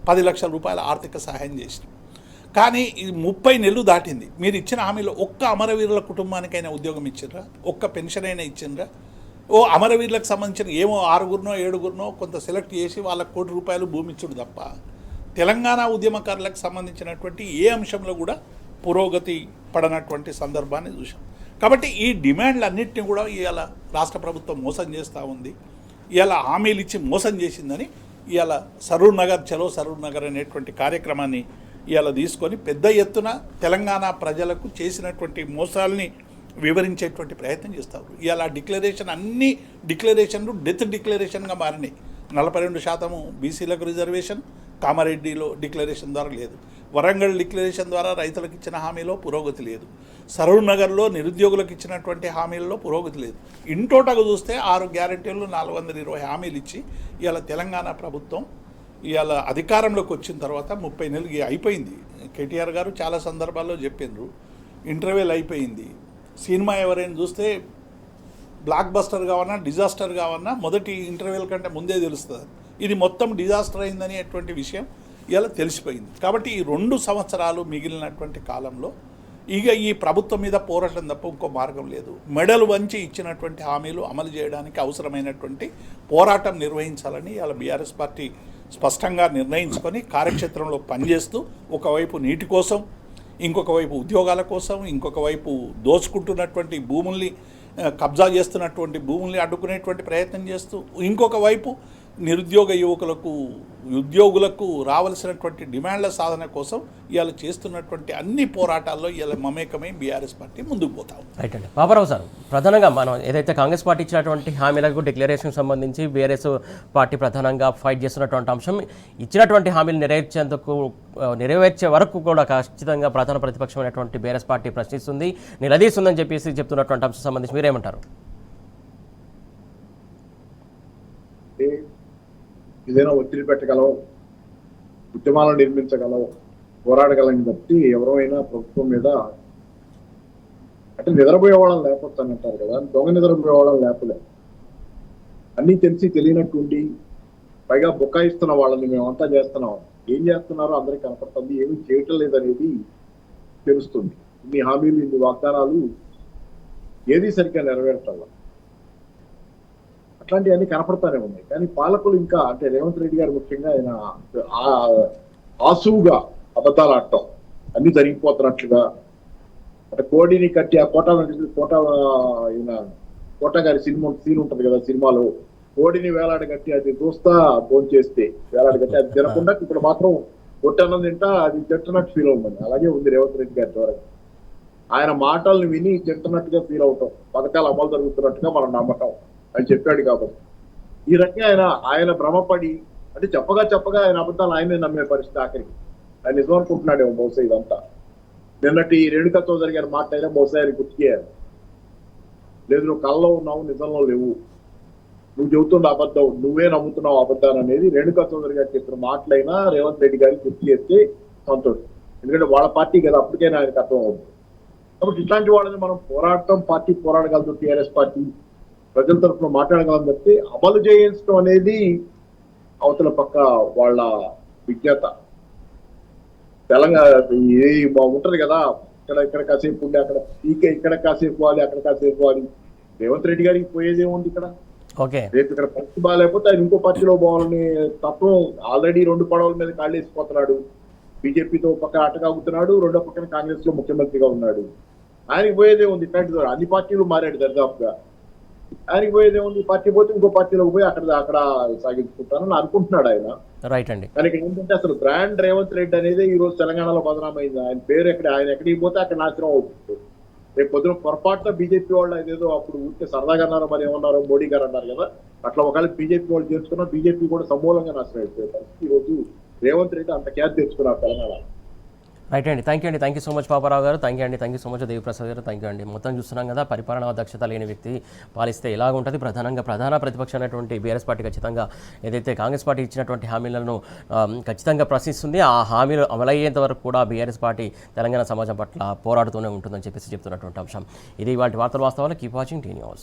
10 లక్షల రూపాయల ఆర్థిక సహాయం చేసినాం. కానీ ఇది 30 నెలలు దాటింది. మీరు ఇచ్చిన హామీలో ఒక్క అమరవీరుల కుటుంబానికైనా ఉద్యోగం ఇచ్చిండ్రా, ఒక్క పెన్షన్ అయినా ఇచ్చిండ్రా? ఓ అమరవీరులకు సంబంధించిన ఏమో 6గురినో 7గురినో కొంత సెలెక్ట్ చేసి వాళ్ళకు ₹1 కోటి భూమి ఇచ్చుడు తప్ప తెలంగాణ ఉద్యమకారులకు సంబంధించినటువంటి ఏ అంశంలో కూడా పురోగతి పడనటువంటి సందర్భాన్ని చూసాం. కాబట్టి ఈ డిమాండ్లన్నింటినీ కూడా ఇవాళ రాష్ట్ర ప్రభుత్వం మోసం చేస్తూ ఉంది. ఇవాళ హామీలు ఇచ్చి మోసం చేసిందని ఇవాళ సరూర్ నగర్ చలో సరూర్ నగర్ అనేటువంటి కార్యక్రమాన్ని ఇవాళ తీసుకొని పెద్ద ఎత్తున తెలంగాణ ప్రజలకు చేసినటువంటి మోసాలని వివరించేటువంటి ప్రయత్నం చేస్తారు. ఇవాళ డిక్లరేషన్ అన్ని డిక్లరేషన్లు డెత్ డిక్లరేషన్గా మారినాయి. 42% బీసీలకు రిజర్వేషన్, కామారెడ్డిలో డిక్లరేషన్ ద్వారా లేదు, వరంగల్ డిక్లరేషన్ ద్వారా రైతులకు ఇచ్చిన హామీలో పురోగతి లేదు, సరూర్ నగర్లో నిరుద్యోగులకు ఇచ్చినటువంటి హామీలలో పురోగతి లేదు. ఇంటోటగా చూస్తే 6 గ్యారెంటీలు 420 హామీలు ఇచ్చి ఇవాళ తెలంగాణ ప్రభుత్వం ఇవాళ అధికారంలోకి వచ్చిన తర్వాత 30 నెలలు అయిపోయింది. కేటీఆర్ గారు చాలా సందర్భాల్లో చెప్పినారు, ఇంటర్వ్యూలు అయిపోయింది. సినిమా ఎవరైనా చూస్తే బ్లాక్ బస్టర్ కావన్నా డిజాస్టర్ కావన్నా మొదటి ఇంటర్వ్యూల కంటే ముందే తెలుస్తుంది. ఇది మొత్తం డిజాస్టర్ అయిందని అటువంటి విషయం ఇలా తెలిసిపోయింది. కాబట్టి ఈ 2 సంవత్సరాలు మిగిలినటువంటి కాలంలో ఇక ఈ ప్రభుత్వం మీద పోరాటం తప్ప ఇంకో మార్గం లేదు. మెడలు వంచి ఇచ్చినటువంటి హామీలు అమలు చేయడానికి అవసరమైనటువంటి పోరాటం నిర్వహించాలని ఇలా బీఆర్ఎస్ పార్టీ స్పష్టంగా నిర్ణయించుకొని కార్యక్షేత్రంలో పనిచేస్తూ ఒకవైపు నీటి కోసం, ఇంకొక వైపు ఉద్యోగాల కోసం, ఇంకొక వైపు దోచుకుంటున్నటువంటి భూముల్ని, కబ్జా చేస్తున్నటువంటి భూముల్ని అడ్డుకునేటువంటి ప్రయత్నం చేస్తూ, ఇంకొక వైపు నిరుద్యోగ యువకులకు, ఉద్యోగులకు రావాల్సినటువంటి డిమాండ్ల సాధన కోసం ఇవాళ చేస్తున్నటువంటి అన్ని పోరాటాల్లో ఇవాళ మమేకమై బీఆర్ఎస్ పార్టీ ముందుకు పోతాం. రైట్ అండి. బాబురావు సార్, ప్రధానంగా మనం ఏదైతే కాంగ్రెస్ పార్టీ ఇచ్చినటువంటి హామీలకు డిక్లరేషన్ సంబంధించి బీఆర్ఎస్ పార్టీ ప్రధానంగా ఫైట్ చేస్తున్నటువంటి అంశం, ఇచ్చినటువంటి హామీలు నెరవేర్చే వరకు కూడా ఖచ్చితంగా ప్రధాన ప్రతిపక్షమైనటువంటి బీఆర్ఎస్ పార్టీ ప్రశ్నిస్తుంది, నిలదీస్తుందని చెప్పేసి చెప్తున్నటువంటి అంశం సంబంధించి మీరేమంటారు? ఏదైనా ఒత్తిడి పెట్టగలం, ఉద్యమాలను నిర్మించగలం, పోరాడగలం తప్పి ఎవరైనా ప్రభుత్వం మీద అంటే నిద్రపోయేవాళ్ళని లేకపోతే అని అంటారు కదా, దొంగ నిద్రపోయేవాళ్ళని లేపలే. అన్నీ తెలిసి తెలియనట్టుండి పైగా బుకాయిస్తున్న వాళ్ళని మేమంతా చేస్తున్నాం, ఏం చేస్తున్నారో అందరికీ కనపడుతుంది, ఏమీ చేయటం లేదనేది తెలుస్తుంది. ఇన్ని హామీలు, ఇన్ని వాగ్దానాలు ఏది సరిగ్గా నెరవేర్చాల, అట్లాంటివన్నీ కనపడతానే ఉన్నాయి. కానీ పాలకులు ఇంకా అంటే రేవంత్ రెడ్డి గారు ముఖ్యంగా ఆయన ఆసువుగా అబద్ధాలు ఆడటం, అన్ని జరిగిపోతున్నట్లుగా. అంటే కోడిని కట్టి ఆ కోట గారి సీన్ ఉంటుంది కదా సినిమాలో, కోడిని వేలాడ కట్టి అది చూస్తా ఫోన్ చేస్తే వేలాడ కట్టి అది తినకుండా ఇప్పుడు మాత్రం కొట్టన్నది తింటా అది తింటున్నట్టు ఫీల్ అవుతుంది. అలాగే ఉంది రేవంత్ రెడ్డి గారి ద్వారా. ఆయన మాటలను విని తింటున్నట్టుగా ఫీల్ అవుతాం, పథకాలు అమలు జరుగుతున్నట్టుగా మనం నమ్మటం అని చెప్పాడు. కాబట్టి ఈ రకంగా ఆయన భ్రమపడి అంటే చెప్పగా ఆయన అబద్ధాలు ఆయనే నమ్మే పరిస్థితి ఆఖరికి. ఆయన నిజం అనుకుంటున్నాడేమో బహుశా ఇదంతా. నిన్నటి రేణుకా చౌదరి గారి మాట అయినా బహుశా ఆయన గుర్తు చేయాలి. లేదు నువ్వు కళ్ళలో ఉన్నావు, నిజంలో లేవు, నువ్వు చెబుతున్న అబద్ధం, నువ్వే నమ్ముతున్నావు అబద్ధాన్ని అనేది రేణుకా చౌదరి గారు చెప్పిన మాటలైనా రేవంత్ రెడ్డి గారికి గుర్తు చేస్తే సంతోషం. ఎందుకంటే వాళ్ళ పార్టీ కదా, అప్పటికైనా ఆయనకు అర్థం అవుతుంది. కాబట్టి ఇట్లాంటి వాళ్ళని మనం పార్టీ పోరాడగలదు, టీఆర్ఎస్ పార్టీ ప్రజల తరఫున మాట్లాడగలం తప్పితే అమలు చేయించడం అనేది అవతల పక్క వాళ్ళ విజ్ఞత. తెలంగాణ ఇది ఉంటది కదా, ఇక్కడ కాసేపు ఉండి అక్కడ ఇక్కడ కాసేపు పోవాలి, అక్కడ కాసేపు పోవాలి. రేవంత్ రెడ్డి గారికి పోయేది ఏముంది ఇక్కడ? ఓకే, రేపు ఇక్కడ పరిస్థితి బాగాలేకపోతే ఆయన ఇంకో పార్టీలో పోవాలని తత్వం. ఆల్రెడీ 2 పడవల మీద కాళ్ళు వేసిపోతున్నాడు. బీజేపీతో పక్క ఆటగాగుతున్నాడు, రెండో పక్కన కాంగ్రెస్ లో ముఖ్యమంత్రిగా ఉన్నాడు. ఆయనకి పోయేదే ఉంది. ఇట్లాంటి అన్ని పార్టీలు మారాడు దర్దాపుగా. ఆయనకి పోయేదే ఉంది, పార్టీ పోతే ఇంకో పార్టీలోకి పోయి అక్కడ సాగించుకుంటానని అనుకుంటున్నాడు ఆయన. రైట్ అండి. కానీ ఇక్కడ ఏంటంటే అసలు బ్రాండ్ రేవంత్ రెడ్డి అనేది ఈ రోజు తెలంగాణలో బదనామైంది. ఆయన పేరు ఆయన ఎక్కడికి పోతే అక్కడ నాశనం అవుతుంది. రేపు పొద్దున పొరపాటున బీజేపీ వాళ్ళు ఏదో అప్పుడు ఊరికే సరదాగా అన్నారో మరి ఏమన్నారో మోడీ గారు అన్నారు కదా, అట్లా ఒకవేళ బీజేపీ వాళ్ళు చేర్చుకున్నా బీజేపీ కూడా సమూలంగా నాశనం అయిపోయారు. ఈ రోజు రేవంత్ రెడ్డి అంత క్యాచ్ తెచ్చుకున్నారు తెలంగాణ. రైట్ అండి, థ్యాంక్ యూ అండి, thank you so much Paparao గారు, thank you so much Deviprasad గారు, థ్యాంక్ యూ అండి. మొత్తం చూస్తున్నాం కదా, పరిపాలనా దక్షత లేని వ్యక్తి పాలిస్తే ఎలాగ ఉంటుంది. ప్రధాన ప్రతిపక్షం అనేటువంటి బీఆర్ఎస్ పార్టీ ఖచ్చితంగా ఏదైతే కాంగ్రెస్ పార్టీ ఇచ్చినటువంటి హామీలను ఖచ్చితంగా ప్రశ్నిస్తుంది. ఆ హామీలు అమలయ్యేంత వరకు కూడా బీఆర్ఎస్ పార్టీ తెలంగాణ సమాజం పట్ల పోరాడుతూనే ఉంటుందని చెప్పేసి చెప్తున్నటువంటి అంశం ఇది. వాటి వార్తలు వాస్తవాలు. Keep watching tea news.